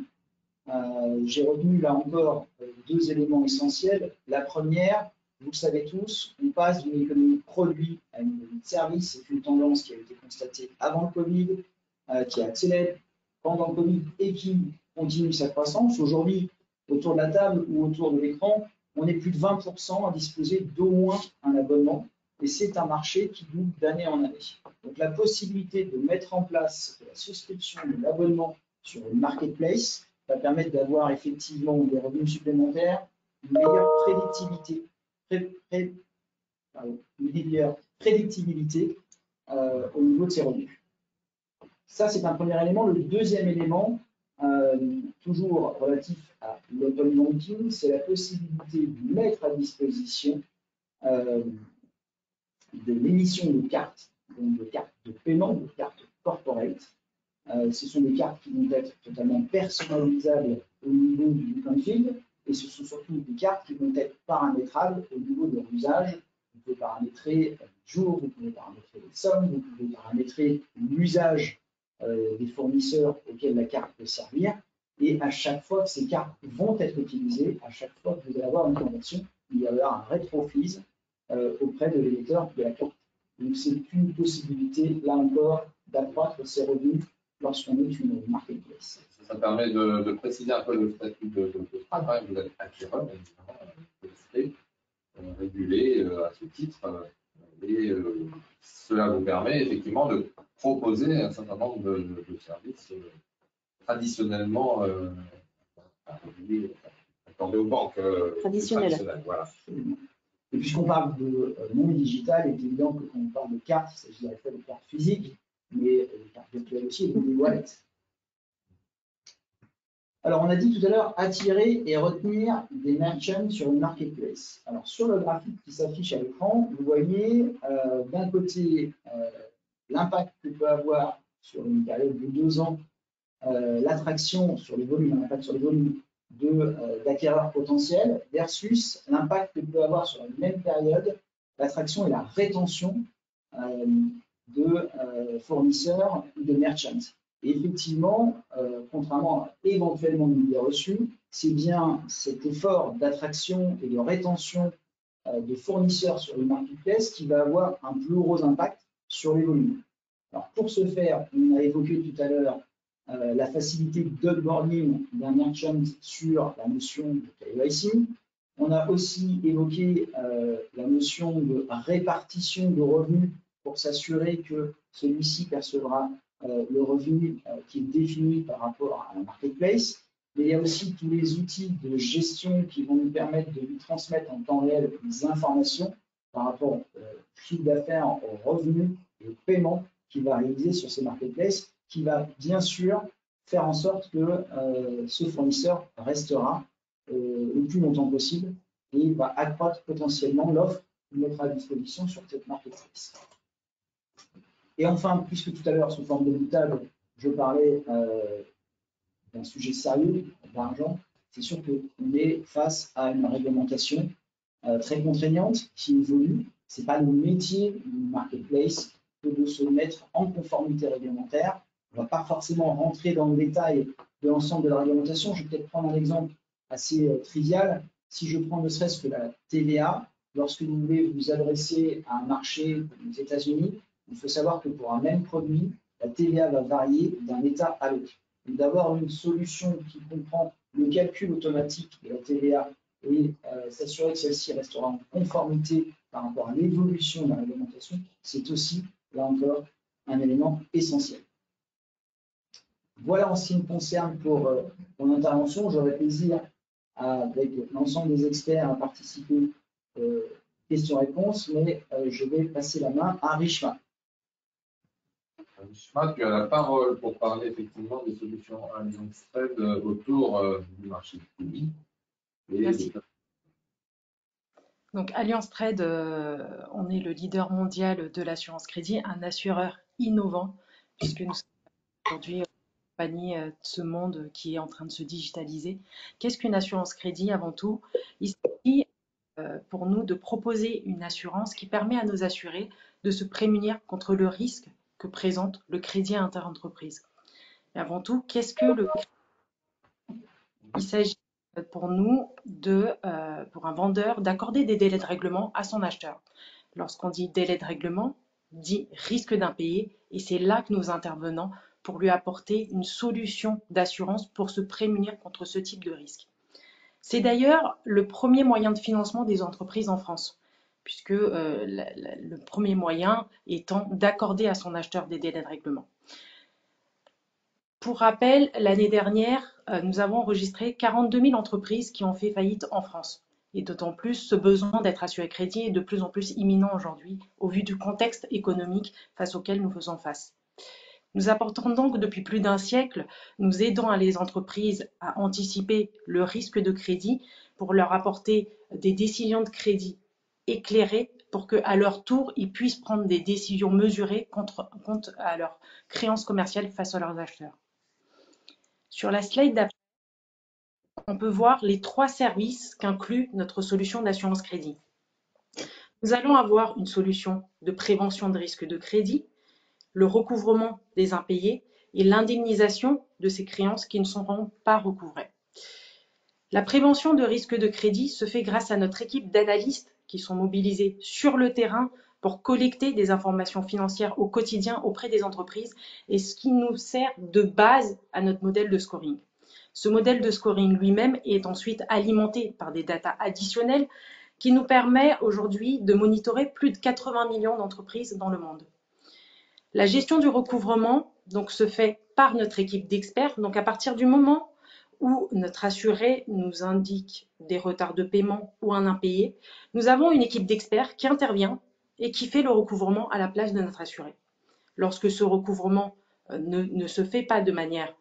[SPEAKER 5] J'ai retenu là encore 2 éléments essentiels. La première, vous le savez tous, on passe d'une économie de produit à une économie de service. C'est une tendance qui a été constatée avant le Covid, qui a accéléré pendant le Covid et qui continue sa croissance. Aujourd'hui, autour de la table ou autour de l'écran, on est plus de 20% à disposer d'au moins un abonnement. Et c'est un marché qui double d'année en année. Donc la possibilité de mettre en place la souscription de l'abonnement sur une marketplace va permettre d'avoir effectivement des revenus supplémentaires, une meilleure prédictibilité au niveau de ces revenus. Ça, c'est un premier élément. Le deuxième élément, toujours relatif à l'open banking, c'est la possibilité de mettre à disposition de l'émission de cartes, donc de cartes de paiement, de cartes corporate. Ce sont des cartes qui vont être totalement personnalisables au niveau du look and feel, et ce sont surtout des cartes qui vont être paramétrables au niveau de leur usage. Vous pouvez paramétrer le jour, vous pouvez paramétrer les sommes, vous pouvez paramétrer l'usage des fournisseurs auxquels la carte peut servir. Et à chaque fois que ces cartes vont être utilisées, à chaque fois que vous allez avoir une conversion, il va y avoir un rétro-fees auprès de l'émetteur de la carte. Donc c'est une possibilité, là encore, d'accroître ses revenus lorsqu'on est une marketplace.
[SPEAKER 2] Ça permet de préciser un peu le statut de Stripe. Hein. Vous êtes acquéreur, évidemment, vous restez régulé à ce titre. Et cela vous permet effectivement de proposer un certain nombre de services traditionnellement accordés aux banques traditionnelles. Voilà.
[SPEAKER 5] Et puisqu'on parle de monnaie digitale, il est évident que quand on parle de cartes, il s'agit à la fois de cartes physiques, mais des cartes virtuelles aussi, et des wallets. Alors, on a dit tout à l'heure attirer et retenir des merchants sur une marketplace. Alors, sur le graphique qui s'affiche à l'écran, vous voyez d'un côté l'impact que peut avoir sur une période de 2 ans l'attraction sur les volumes, l'impact sur les volumes d'acquéreurs potentiels versus l'impact que peut avoir sur la même période l'attraction et la rétention de fournisseurs ou de merchants. Et effectivement, contrairement à éventuellement une idée reçue, c'est bien cet effort d'attraction et de rétention de fournisseurs sur le marketplace qui va avoir un plus gros impact sur les volumes. Alors pour ce faire, on a évoqué tout à l'heure la facilité d'onboarding d'un merchant sur la notion de KYC. On a aussi évoqué la notion de répartition de revenus pour s'assurer que celui-ci percevra le revenu qui est défini par rapport à la marketplace. Mais il y a aussi tous les outils de gestion qui vont nous permettre de lui transmettre en temps réel des informations par rapport au chiffre d'affaires, aux revenus et aux paiements qu'il va réaliser sur ces marketplaces, qui va bien sûr faire en sorte que ce fournisseur restera le plus longtemps possible et va accroître potentiellement l'offre qui mettra à disposition sur cette marketplace. Et enfin, puisque tout à l'heure, sous forme de boutade, je parlais d'un sujet sérieux, d'argent, c'est sûr qu'on est face à une réglementation très contraignante qui évolue. Ce n'est pas le métier du marketplace que de se mettre en conformité réglementaire. On ne va pas forcément rentrer dans le détail de l'ensemble de la réglementation. Je vais peut-être prendre un exemple assez trivial. Si je prends ne serait-ce que la TVA, lorsque vous voulez vous adresser à un marché aux États-Unis, il faut savoir que pour un même produit, la TVA va varier d'un État à l'autre. Donc d'avoir une solution qui comprend le calcul automatique de la TVA et s'assurer que celle-ci restera en conformité par rapport à l'évolution de la réglementation, c'est aussi, là encore, un élément essentiel. Voilà en ce qui me concerne pour mon intervention. J'aurai plaisir, avec l'ensemble des experts, à participer questions-réponses, mais je vais passer la main à Rishma.
[SPEAKER 2] Rishma, tu as la parole pour parler effectivement des solutions Allianz Trade autour du marché du crédit.
[SPEAKER 6] Merci. Donc Allianz Trade, on est le leader mondial de l'assurance crédit, un assureur innovant, puisque nous sommes aujourd'hui compagnie de ce monde qui est en train de se digitaliser. Qu'est-ce qu'une assurance crédit avant tout? Il s'agit pour nous de proposer une assurance qui permet à nos assurés de se prémunir contre le risque que présente le crédit interentreprise. Et avant tout, qu'est-ce que le crédit? Il s'agit pour nous pour un vendeur d'accorder des délais de règlement à son acheteur. Lorsqu'on dit délai de règlement, dit risque d'impayé, et c'est là que nous intervenons pour lui apporter une solution d'assurance pour se prémunir contre ce type de risque. C'est d'ailleurs le premier moyen de financement des entreprises en France, puisque le premier moyen étant d'accorder à son acheteur des délais de règlement. Pour rappel, l'année dernière, nous avons enregistré 42 000 entreprises qui ont fait faillite en France. Et d'autant plus, ce besoin d'être assuré crédit est de plus en plus imminent aujourd'hui, au vu du contexte économique face auquel nous faisons face. Nous apportons donc depuis plus d'un siècle, nous aidons les entreprises à anticiper le risque de crédit pour leur apporter des décisions de crédit éclairés pour qu'à leur tour, ils puissent prendre des décisions mesurées compte à leurs créances commerciales face à leurs acheteurs. Sur la slide d'après, on peut voir les 3 services qu'inclut notre solution d'assurance crédit. Nous allons avoir une solution de prévention de risque de crédit, le recouvrement des impayés et l'indemnisation de ces créances qui ne seront pas recouvrées. La prévention de risque de crédit se fait grâce à notre équipe d'analystes qui sont mobilisés sur le terrain pour collecter des informations financières au quotidien auprès des entreprises et ce qui nous sert de base à notre modèle de scoring. Ce modèle de scoring lui-même est ensuite alimenté par des datas additionnelles qui nous permet aujourd'hui de monitorer plus de 80 millions d'entreprises dans le monde. La gestion du recouvrement donc, se fait par notre équipe d'experts. Donc à partir du moment où notre assuré nous indique des retards de paiement ou un impayé, nous avons une équipe d'experts qui intervient et qui fait le recouvrement à la place de notre assuré. Lorsque ce recouvrement ne se fait pas de manière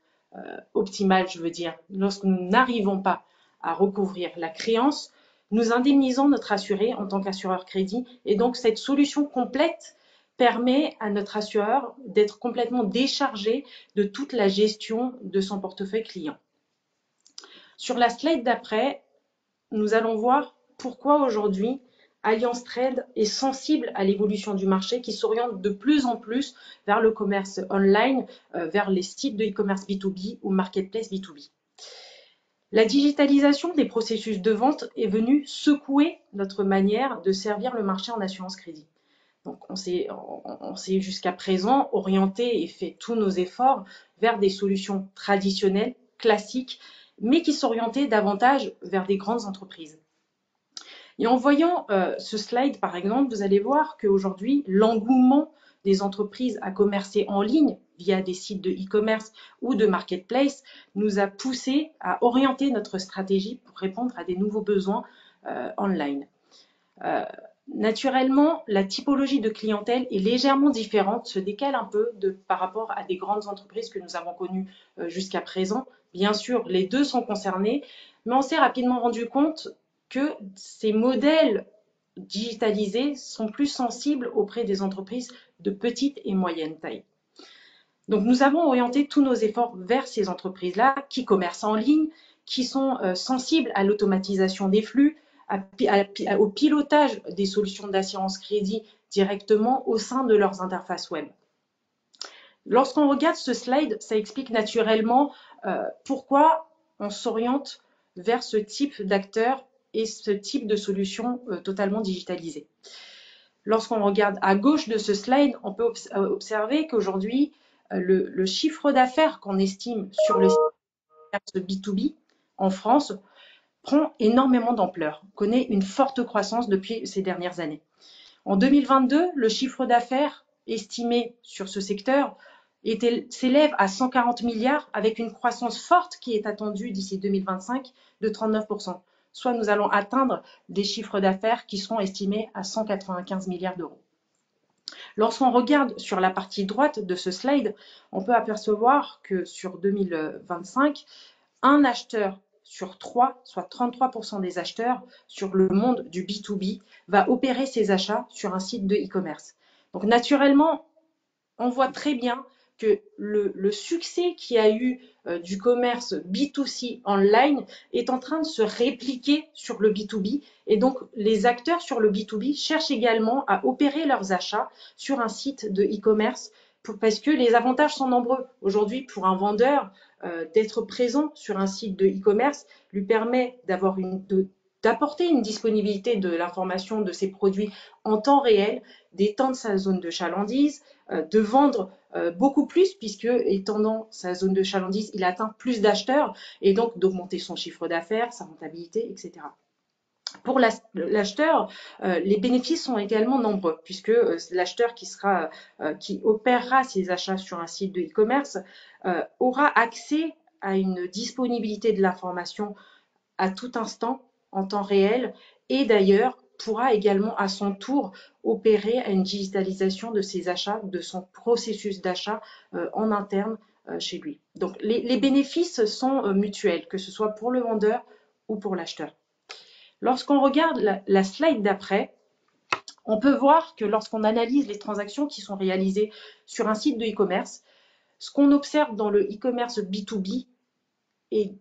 [SPEAKER 6] optimale, je veux dire, lorsque nous n'arrivons pas à recouvrir la créance, nous indemnisons notre assuré en tant qu'assureur crédit et donc cette solution complète permet à notre assureur d'être complètement déchargé de toute la gestion de son portefeuille client. Sur la slide d'après, nous allons voir pourquoi aujourd'hui Allianz Trade est sensible à l'évolution du marché qui s'oriente de plus en plus vers le commerce online, vers les sites de e-commerce B2B ou marketplace B2B. La digitalisation des processus de vente est venue secouer notre manière de servir le marché en assurance crédit. Donc on s'est jusqu'à présent orienté et fait tous nos efforts vers des solutions traditionnelles, classiques, mais qui s'orientaient davantage vers des grandes entreprises. Et en voyant ce slide, par exemple, vous allez voir qu'aujourd'hui, l'engouement des entreprises à commercer en ligne via des sites de e-commerce ou de marketplace nous a poussé à orienter notre stratégie pour répondre à des nouveaux besoins online. Naturellement, la typologie de clientèle est légèrement différente, se décale un peu par rapport à des grandes entreprises que nous avons connues jusqu'à présent. Bien sûr, les deux sont concernés, mais on s'est rapidement rendu compte que ces modèles digitalisés sont plus sensibles auprès des entreprises de petite et moyenne taille. Donc, nous avons orienté tous nos efforts vers ces entreprises-là qui commercent en ligne, qui sont sensibles à l'automatisation des flux, au pilotage des solutions d'assurance crédit directement au sein de leurs interfaces web. Lorsqu'on regarde ce slide, ça explique naturellement pourquoi on s'oriente vers ce type d'acteurs et ce type de solutions totalement digitalisées. Lorsqu'on regarde à gauche de ce slide, on peut observer qu'aujourd'hui, le chiffre d'affaires qu'on estime sur le site B2B en France prend énormément d'ampleur, connaît une forte croissance depuis ces dernières années. En 2022, le chiffre d'affaires estimé sur ce secteur s'élève à 140 milliards avec une croissance forte qui est attendue d'ici 2025 de 39%. Soit nous allons atteindre des chiffres d'affaires qui seront estimés à 195 milliards d'euros. Lorsqu'on regarde sur la partie droite de ce slide, on peut apercevoir que sur 2025, un acheteur sur 3, soit 33% des acheteurs sur le monde du B2B, va opérer ses achats sur un site de e-commerce. Donc naturellement, on voit très bien que le succès qu'il y a eu du commerce B2C online est en train de se répliquer sur le B2B. Et donc, les acteurs sur le B2B cherchent également à opérer leurs achats sur un site de e-commerce parce que les avantages sont nombreux. Aujourd'hui, pour un vendeur, d'être présent sur un site de e-commerce lui permet d'apporter une disponibilité de l'information de ses produits en temps réel, d'étendre sa zone de chalandise, de vendre beaucoup plus puisque étendant sa zone de chalandise, il atteint plus d'acheteurs et donc d'augmenter son chiffre d'affaires, sa rentabilité, etc. Pour l'acheteur, les bénéfices sont également nombreux puisque l'acheteur qui opérera ses achats sur un site de e-commerce aura accès à une disponibilité de l'information à tout instant en temps réel et d'ailleurs pourra également à son tour opérer à une digitalisation de ses achats, de son processus d'achat en interne chez lui. Donc les bénéfices sont mutuels, que ce soit pour le vendeur ou pour l'acheteur. Lorsqu'on regarde la slide d'après, On peut voir que lorsqu'on analyse les transactions qui sont réalisées sur un site de e-commerce, ce qu'on observe dans le e-commerce B2B est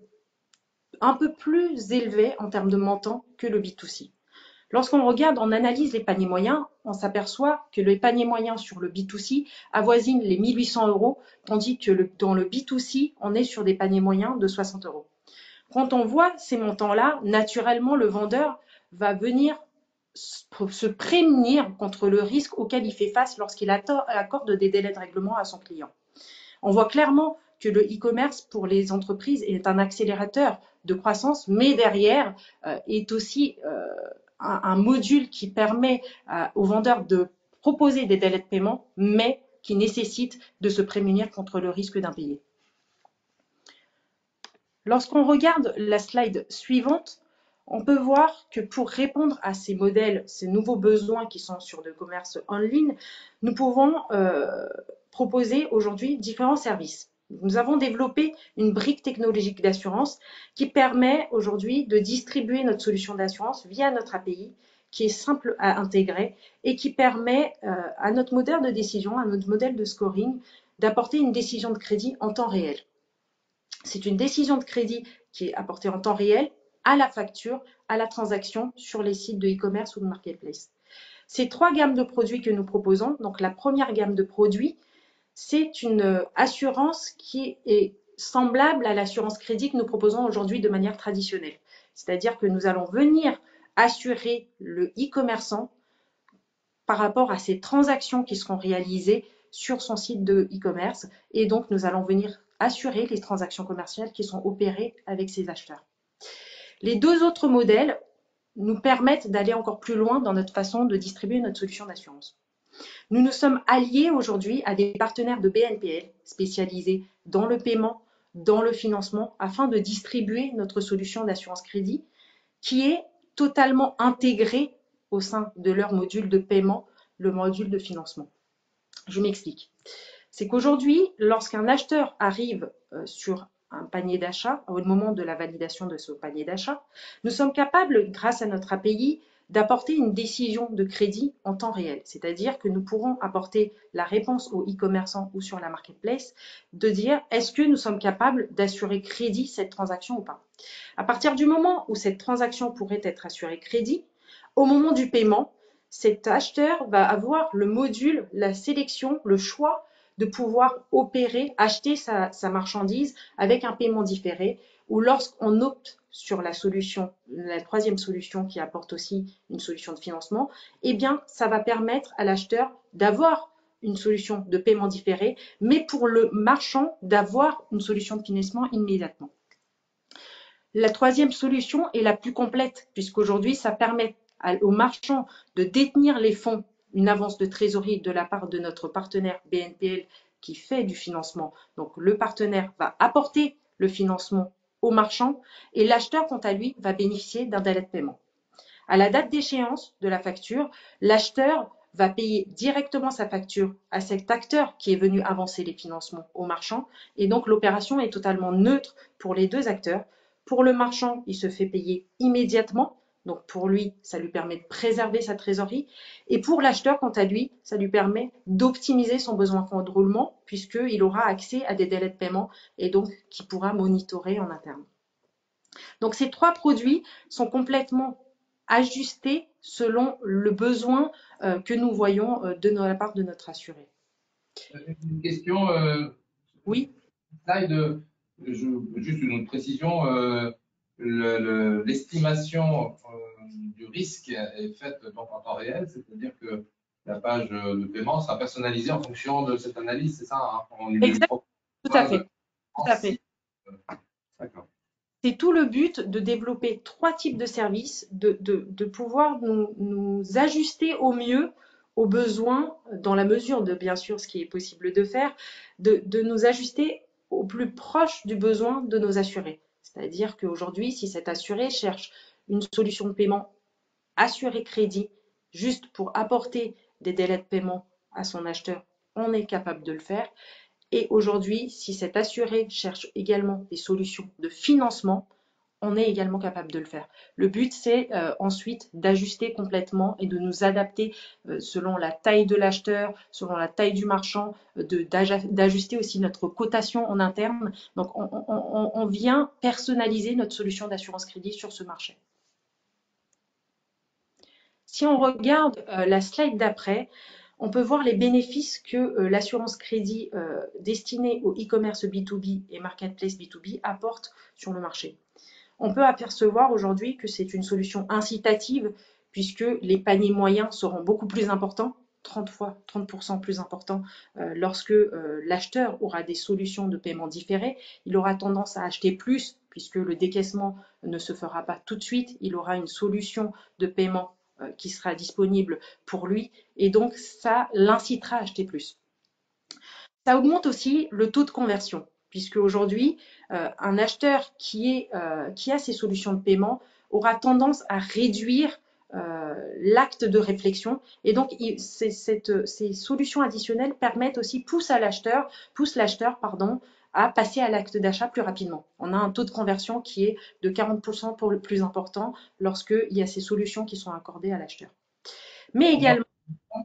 [SPEAKER 6] un peu plus élevé en termes de montant que le B2C. Lorsqu'on regarde, on analyse les paniers moyens, on s'aperçoit que les paniers moyens sur le B2C avoisinent les 1 800 €, tandis que dans le B2C, on est sur des paniers moyens de 60 €. Quand on voit ces montants-là, naturellement, le vendeur va venir se prémunir contre le risque auquel il fait face lorsqu'il accorde des délais de règlement à son client. On voit clairement que le e-commerce pour les entreprises est un accélérateur de croissance, mais derrière est aussi un module qui permet aux vendeurs de proposer des délais de paiement, mais qui nécessite de se prémunir contre le risque d'impayé. Lorsqu'on regarde la slide suivante, on peut voir que pour répondre à ces modèles, ces nouveaux besoins qui sont sur le commerce en ligne, nous pouvons proposer aujourd'hui différents services. Nous avons développé une brique technologique d'assurance qui permet aujourd'hui de distribuer notre solution d'assurance via notre API, qui est simple à intégrer et qui permet à notre modèle de décision, à notre modèle de scoring, d'apporter une décision de crédit en temps réel. C'est une décision de crédit qui est apportée en temps réel à la facture, à la transaction sur les sites de e-commerce ou de marketplace. Ces 3 gammes de produits que nous proposons, donc la première gamme de produits, c'est une assurance qui est semblable à l'assurance crédit que nous proposons aujourd'hui de manière traditionnelle. C'est-à-dire que nous allons venir assurer le e-commerçant par rapport à ces transactions qui seront réalisées sur son site de e-commerce. Et donc, nous allons venir assurer les transactions commerciales qui sont opérées avec ces acheteurs. Les 2 autres modèles nous permettent d'aller encore plus loin dans notre façon de distribuer notre solution d'assurance. Nous nous sommes alliés aujourd'hui à des partenaires de BNPL spécialisés dans le paiement, dans le financement, afin de distribuer notre solution d'assurance crédit qui est totalement intégrée au sein de leur module de paiement, le module de financement. Je m'explique. C'est qu'aujourd'hui, lorsqu'un acheteur arrive sur un panier d'achat, au moment de la validation de ce panier d'achat, nous sommes capables, grâce à notre API, d'apporter une décision de crédit en temps réel. C'est-à-dire que nous pourrons apporter la réponse au e-commerçant ou sur la marketplace de dire est-ce que nous sommes capables d'assurer crédit cette transaction ou pas. À partir du moment où cette transaction pourrait être assurée crédit, au moment du paiement, cet acheteur va avoir le module, la sélection, le choix de pouvoir opérer, acheter sa marchandise avec un paiement différé, ou lorsqu'on opte sur la solution, la 3e solution qui apporte aussi une solution de financement, eh bien, ça va permettre à l'acheteur d'avoir une solution de paiement différé, mais pour le marchand, d'avoir une solution de financement immédiatement. La 3e solution est la plus complète, puisqu'aujourd'hui, ça permet au marchand de détenir les fonds, une avance de trésorerie de la part de notre partenaire BNPL qui fait du financement. Donc, le partenaire va apporter le financement au marchand et l'acheteur, quant à lui, va bénéficier d'un délai de paiement. À la date d'échéance de la facture, l'acheteur va payer directement sa facture à cet acteur qui est venu avancer les financements au marchand et donc l'opération est totalement neutre pour les 2 acteurs. Pour le marchand, il se fait payer immédiatement. Donc pour lui, ça lui permet de préserver sa trésorerie. Et pour l'acheteur, quant à lui, ça lui permet d'optimiser son besoin de fonds de roulement puisqu'il aura accès à des délais de paiement et donc qui pourra monitorer en interne. Donc ces 3 produits sont complètement ajustés selon le besoin que nous voyons de la part de notre assuré.
[SPEAKER 2] Une question.
[SPEAKER 6] Oui.
[SPEAKER 2] Slide, juste une précision. L'estimation du risque est faite donc en temps réel, c'est-à-dire que la page de paiement sera personnalisée en fonction de cette analyse, c'est ça hein,
[SPEAKER 6] Exactement. Tout à fait. Tout à fait.
[SPEAKER 2] D'accord.
[SPEAKER 6] C'est tout le but de développer 3 types de services, de pouvoir nous ajuster au mieux aux besoins, dans la mesure de bien sûr ce qui est possible de faire, de nous ajuster au plus proche du besoin de nos assurés. C'est-à-dire qu'aujourd'hui, si cet assuré cherche une solution de paiement assuré crédit juste pour apporter des délais de paiement à son acheteur, on est capable de le faire. Et aujourd'hui, si cet assuré cherche également des solutions de financement, on est également capable de le faire. Le but, c'est ensuite d'ajuster complètement et de nous adapter selon la taille de l'acheteur, selon la taille du marchand, d'ajuster aussi notre cotation en interne. Donc, on vient personnaliser notre solution d'assurance crédit sur ce marché. Si on regarde la slide d'après, on peut voir les bénéfices que l'assurance crédit destinée au e-commerce B2B et marketplace B2B apporte sur le marché. On peut apercevoir aujourd'hui que c'est une solution incitative puisque les paniers moyens seront beaucoup plus importants, 30% plus importants lorsque l'acheteur aura des solutions de paiement différées. Il aura tendance à acheter plus puisque le décaissement ne se fera pas tout de suite. Il aura une solution de paiement qui sera disponible pour lui et donc ça l'incitera à acheter plus. Ça augmente aussi le taux de conversion puisque aujourd'hui, un acheteur qui a ces solutions de paiement aura tendance à réduire l'acte de réflexion et donc ces solutions additionnelles poussent l'acheteur à passer à l'acte d'achat plus rapidement. On a un taux de conversion qui est de 40% pour le plus important lorsqu'il y a ces solutions qui sont accordées à l'acheteur. Mais également...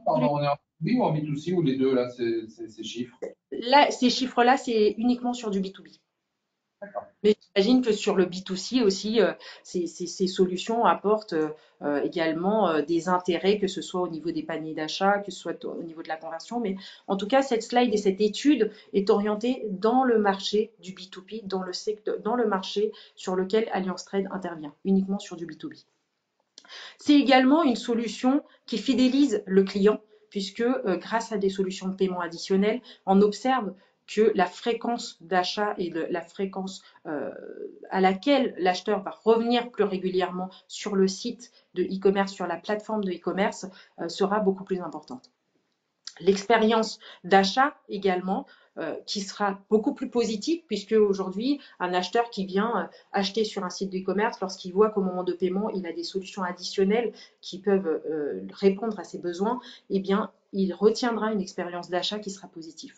[SPEAKER 2] Pardon, on est en B2B ou en B2C ou les deux, là, ces chiffres?
[SPEAKER 6] Là, ces chiffres-là, c'est uniquement sur du B2B. Mais j'imagine que sur le B2C aussi, ces solutions apportent également des intérêts, que ce soit au niveau des paniers d'achat, que ce soit au niveau de la conversion. Mais en tout cas, cette slide et cette étude est orientée dans le marché du B2B, dans le marché sur lequel Allianz Trade intervient, uniquement sur du B2B. C'est également une solution qui fidélise le client, puisque grâce à des solutions de paiement additionnelles, on observe que la fréquence d'achat et la fréquence à laquelle l'acheteur va revenir plus régulièrement sur le site de e-commerce, sur la plateforme de e-commerce, sera beaucoup plus importante. L'expérience d'achat également, qui sera beaucoup plus positive, puisque aujourd'hui, un acheteur qui vient acheter sur un site d'e-commerce, lorsqu'il voit qu'au moment de paiement, il a des solutions additionnelles qui peuvent répondre à ses besoins, eh bien, il retiendra une expérience d'achat qui sera positive.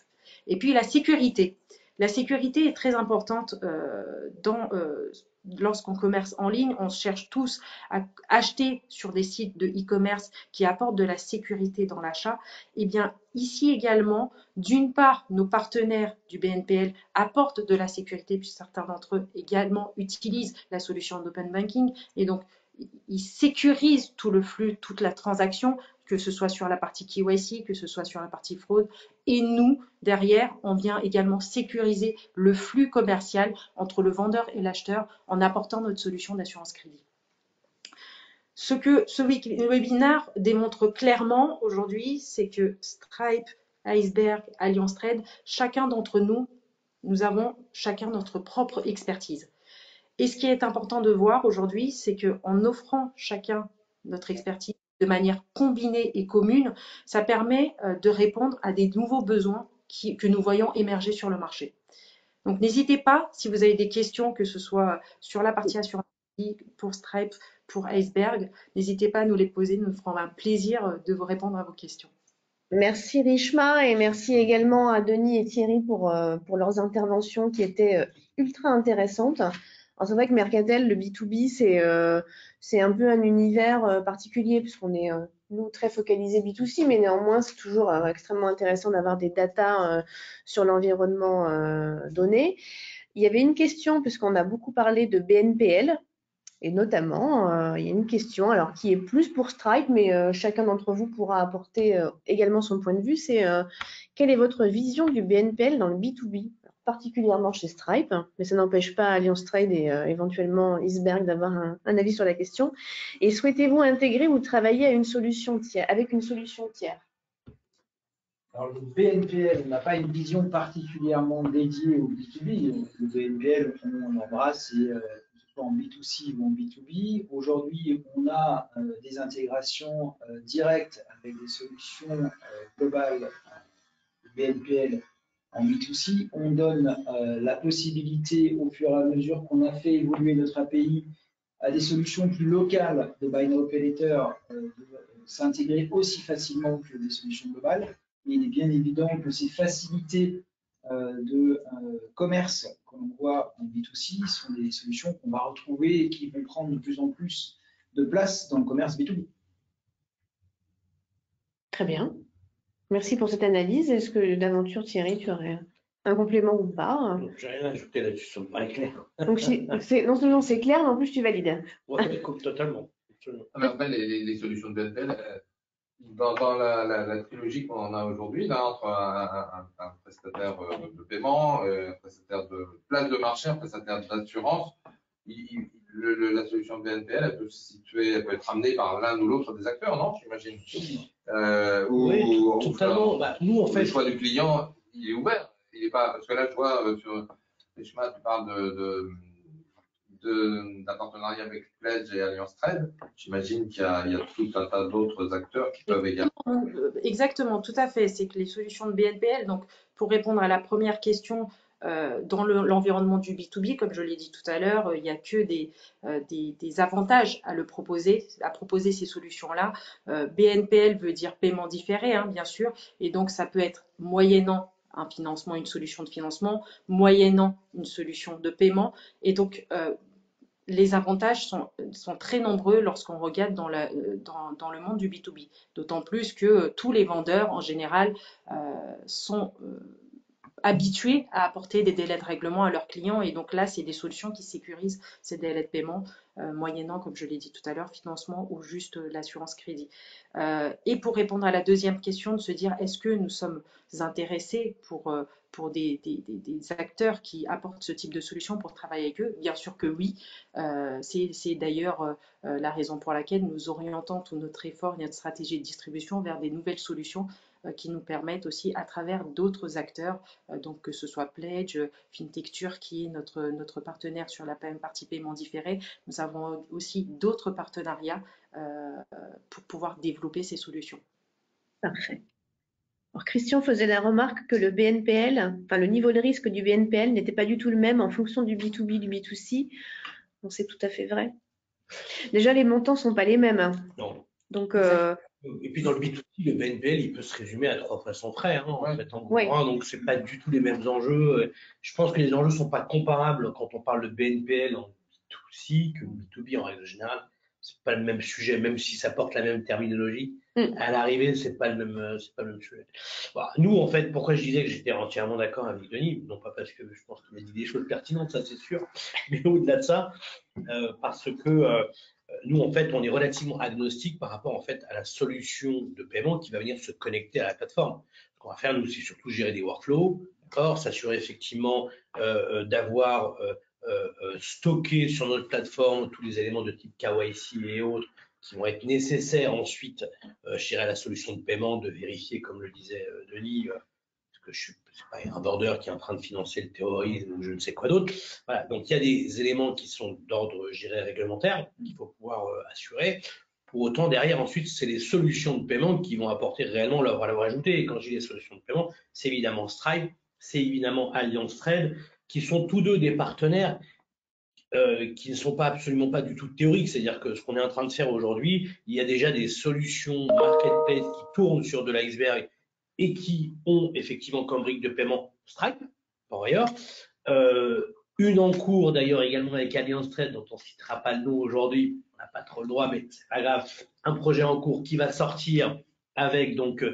[SPEAKER 6] Et puis, la sécurité. La sécurité est très importante lorsqu'on commerce en ligne. On cherche tous à acheter sur des sites de e-commerce qui apportent de la sécurité dans l'achat. Eh bien, ici également, d'une part, nos partenaires du BNPL apportent de la sécurité, puisque certains d'entre eux également utilisent la solution d'open banking. Et donc, ils sécurisent tout le flux, toute la transaction, que ce soit sur la partie KYC, que ce soit sur la partie fraude. Et nous, derrière, on vient également sécuriser le flux commercial entre le vendeur et l'acheteur en apportant notre solution d'assurance crédit. Ce que ce webinaire démontre clairement aujourd'hui, c'est que Stripe, Iceberg, Allianz Trade, chacun d'entre nous, nous avons chacun notre propre expertise. Et ce qui est important de voir aujourd'hui, c'est qu'en offrant chacun notre expertise de manière combinée et commune, ça permet de répondre à des nouveaux besoins que nous voyons émerger sur le marché. Donc n'hésitez pas, si vous avez des questions, que ce soit sur la partie assurance, pour Stripe, pour Iceberg, n'hésitez pas à nous les poser, nous ferons un plaisir de vous répondre à vos questions.
[SPEAKER 3] Merci Rishma et merci également à Denis et Thierry pour leurs interventions qui étaient ultra intéressantes. Alors c'est vrai que Mercatel, le B2B, c'est un peu un univers particulier puisqu'on est nous très focalisés B2C, mais néanmoins c'est toujours extrêmement intéressant d'avoir des datas sur l'environnement donné. Il y avait une question puisqu'on a beaucoup parlé de BNPL. Et notamment, il y a une question, alors qui est plus pour Stripe, mais chacun d'entre vous pourra apporter également son point de vue, c'est quelle est votre vision du BNPL dans le B2B, particulièrement chez Stripe, mais ça n'empêche pas Allianz Trade et éventuellement Iceberg d'avoir un avis sur la question. Et souhaitez-vous intégrer ou travailler avec une solution tiers?
[SPEAKER 5] Alors, le BNPL, on n'a pas une vision particulièrement dédiée au B2B. Le BNPL, on l'embrasse, que ce soit en B2C ou en B2B. Aujourd'hui, on a des intégrations directes avec des solutions globales de BNPL en B2C. On donne la possibilité, au fur et à mesure qu'on a fait évoluer notre API, à des solutions plus locales de Buy Now Pay Later de s'intégrer aussi facilement que des solutions globales. Il est bien évident que ces facilités de commerce qu'on l'on voit en B2C sont des solutions qu'on va retrouver et qui vont prendre de plus en plus de place dans le commerce B2B.
[SPEAKER 3] Très bien. Merci pour cette analyse. Est-ce que d'aventure, Thierry, tu aurais un complément ou pas?
[SPEAKER 4] Je n'ai rien à ajouter là-dessus, ça me paraît clair.
[SPEAKER 3] Donc, non seulement c'est clair, mais en plus tu valides.
[SPEAKER 4] Ouais, totalement. Absolument.
[SPEAKER 2] Mais après, les solutions de BNPL, dans la trilogie qu'on en a aujourd'hui, là, entre un prestataire de paiement, un prestataire de place de marché, un prestataire d'assurance, la solution de BNPL, elle peut se situer, elle peut être amenée par l'un ou l'autre des acteurs, non, j'imagine.
[SPEAKER 4] Oui, totalement. Nous, en fait,
[SPEAKER 2] le choix du client, il est ouvert. Il est pas, parce que là, je vois sur les schémas, tu parles d'un partenariat avec Pledge et Alliance Trade. J'imagine qu'il y a tout un tas d'autres acteurs qui peuvent également.
[SPEAKER 6] Exactement, tout à fait. C'est que les solutions de BNPL, donc pour répondre à la première question, dans l'environnement du B2B, comme je l'ai dit tout à l'heure, il n'y a que des avantages à proposer ces solutions-là. BNPL veut dire paiement différé, hein, bien sûr, et donc ça peut être moyennant un financement, une solution de financement, moyennant une solution de paiement. Et donc, les avantages sont très nombreux lorsqu'on regarde dans le monde du B2B. D'autant plus que tous les vendeurs, en général, sont habitués à apporter des délais de règlement à leurs clients. Et donc là, c'est des solutions qui sécurisent ces délais de paiement, moyennant, comme je l'ai dit tout à l'heure, financement ou juste l'assurance crédit. Et pour répondre à la deuxième question, de se dire, est-ce que nous sommes intéressés pour des acteurs qui apportent ce type de solution pour travailler avec eux? Bien sûr que oui. C'est d'ailleurs la raison pour laquelle nous orientons tout notre effort et notre stratégie de distribution vers des nouvelles solutions qui nous permettent aussi, à travers d'autres acteurs, donc que ce soit Pledge, Fintecture, qui est notre partenaire sur la partie paiement différé. Nous avons aussi d'autres partenariats pour pouvoir développer ces solutions.
[SPEAKER 3] Parfait. Alors, Christian faisait la remarque que le BNPL, enfin le niveau de risque du BNPL n'était pas du tout le même en fonction du B2B, du B2C. Donc c'est tout à fait vrai. Déjà, les montants ne sont pas les mêmes. Hein.
[SPEAKER 4] Non.
[SPEAKER 3] Donc,
[SPEAKER 4] et puis dans le B2C, le BNPL, il peut se résumer à 3 fois son frais, hein, en fait, en gros, hein, donc c'est pas du tout les mêmes enjeux. Je pense que les enjeux sont pas comparables quand on parle de BNPL en B2C que B2B en règle générale. C'est pas le même sujet, même si ça porte la même terminologie. À l'arrivée, c'est pas le même sujet. Bon, nous, en fait, pourquoi je disais que j'étais entièrement d'accord avec Denis, non pas parce que je pense qu'il a dit des choses pertinentes, ça c'est sûr, mais au-delà de ça, parce que nous, en fait, on est relativement agnostique par rapport en fait à la solution de paiement qui va venir se connecter à la plateforme. Ce qu'on va faire, nous, c'est surtout gérer des workflows, d'accord, s'assurer effectivement d'avoir stocké sur notre plateforme tous les éléments de type KYC et autres qui vont être nécessaires ensuite, je dirais, à la solution de paiement, de vérifier, comme le disait Denis, parce que je ne suis pas un border qui est en train de financer le terrorisme ou je ne sais quoi d'autre. Voilà, donc il y a des éléments qui sont d'ordre, je dirais, réglementaire, qu'il faut pouvoir assurer. Pour autant, derrière, ensuite, c'est les solutions de paiement qui vont apporter réellement leur valeur ajoutée. Et quand je dis les solutions de paiement, c'est évidemment Stripe, c'est évidemment Alliance Trade, qui sont tous deux des partenaires qui ne sont pas absolument pas du tout théoriques. C'est-à-dire que ce qu'on est en train de faire aujourd'hui, il y a déjà des solutions marketplace qui tournent sur de l'iceberg et qui ont effectivement comme brique de paiement Stripe, par ailleurs. Une en cours d'ailleurs également avec Alliance Trade, dont on ne citera pas le nom aujourd'hui, on n'a pas trop le droit, mais c'est pas grave. Un projet en cours qui va sortir avec donc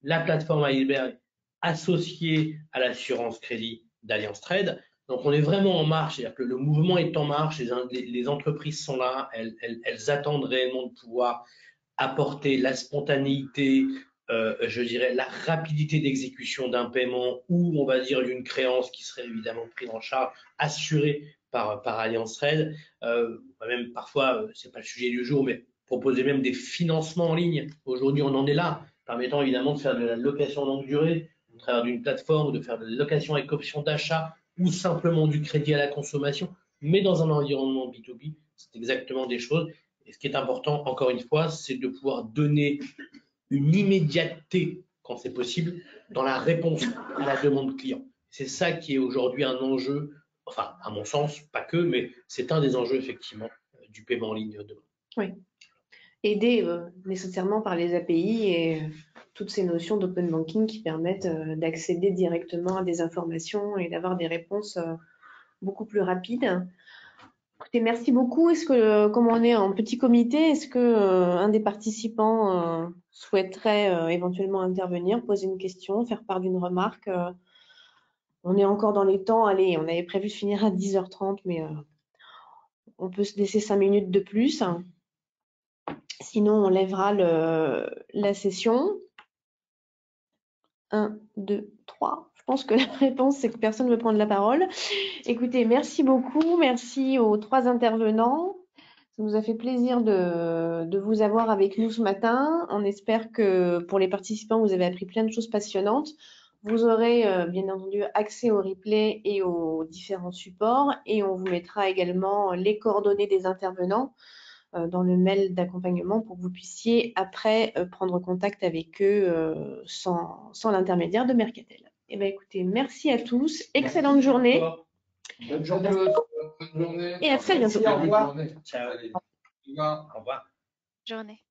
[SPEAKER 4] la plateforme iceberg associée à l'assurance crédit d'Alliance Trade. Donc on est vraiment en marche, c'est-à-dire que le mouvement est en marche, les entreprises sont là, elles attendent réellement de pouvoir apporter la spontanéité, je dirais la rapidité d'exécution d'un paiement ou on va dire d'une créance qui serait évidemment prise en charge, assurée par Alliance Trade. Même parfois, c'est pas le sujet du jour, mais proposer même des financements en ligne. Aujourd'hui, on en est là, permettant évidemment de faire de la location longue durée au travers d'une plateforme, de faire de la location avec option d'achat ou simplement du crédit à la consommation, mais dans un environnement B2B, c'est exactement des choses. Et ce qui est important, encore une fois, c'est de pouvoir donner une immédiateté, quand c'est possible, dans la réponse à la demande client. C'est ça qui est aujourd'hui un enjeu, enfin, à mon sens, pas que, mais c'est un des enjeux, effectivement, du paiement en ligne demain.
[SPEAKER 3] Oui. Aidé nécessairement par les API et toutes ces notions d'open banking qui permettent d'accéder directement à des informations et d'avoir des réponses beaucoup plus rapide. Écoutez, merci beaucoup. Est-ce que, comme on est en petit comité, est-ce que un des participants souhaiterait éventuellement intervenir, poser une question, faire part d'une remarque? On est encore dans les temps. Allez, on avait prévu de finir à 10h30, mais on peut se laisser 5 minutes de plus. Sinon, on lèvera la session. 1, 2, 3. Je pense que la réponse, c'est que personne ne veut prendre la parole. Écoutez, merci beaucoup. Merci aux 3 intervenants. Ça nous a fait plaisir de vous avoir avec nous ce matin. On espère que pour les participants, vous avez appris plein de choses passionnantes. Vous aurez bien entendu accès au replay et aux différents supports. Et on vous mettra également les coordonnées des intervenants dans le mail d'accompagnement pour que vous puissiez après prendre contact avec eux sans l'intermédiaire de Mercatel. Eh bien, écoutez, merci à tous. Excellente journée.
[SPEAKER 2] Bonne journée. Bonne journée.
[SPEAKER 3] Et à très bientôt.
[SPEAKER 5] Merci, au revoir.
[SPEAKER 4] Ciao.
[SPEAKER 2] Allez, au revoir.
[SPEAKER 4] Au revoir.
[SPEAKER 1] Journée.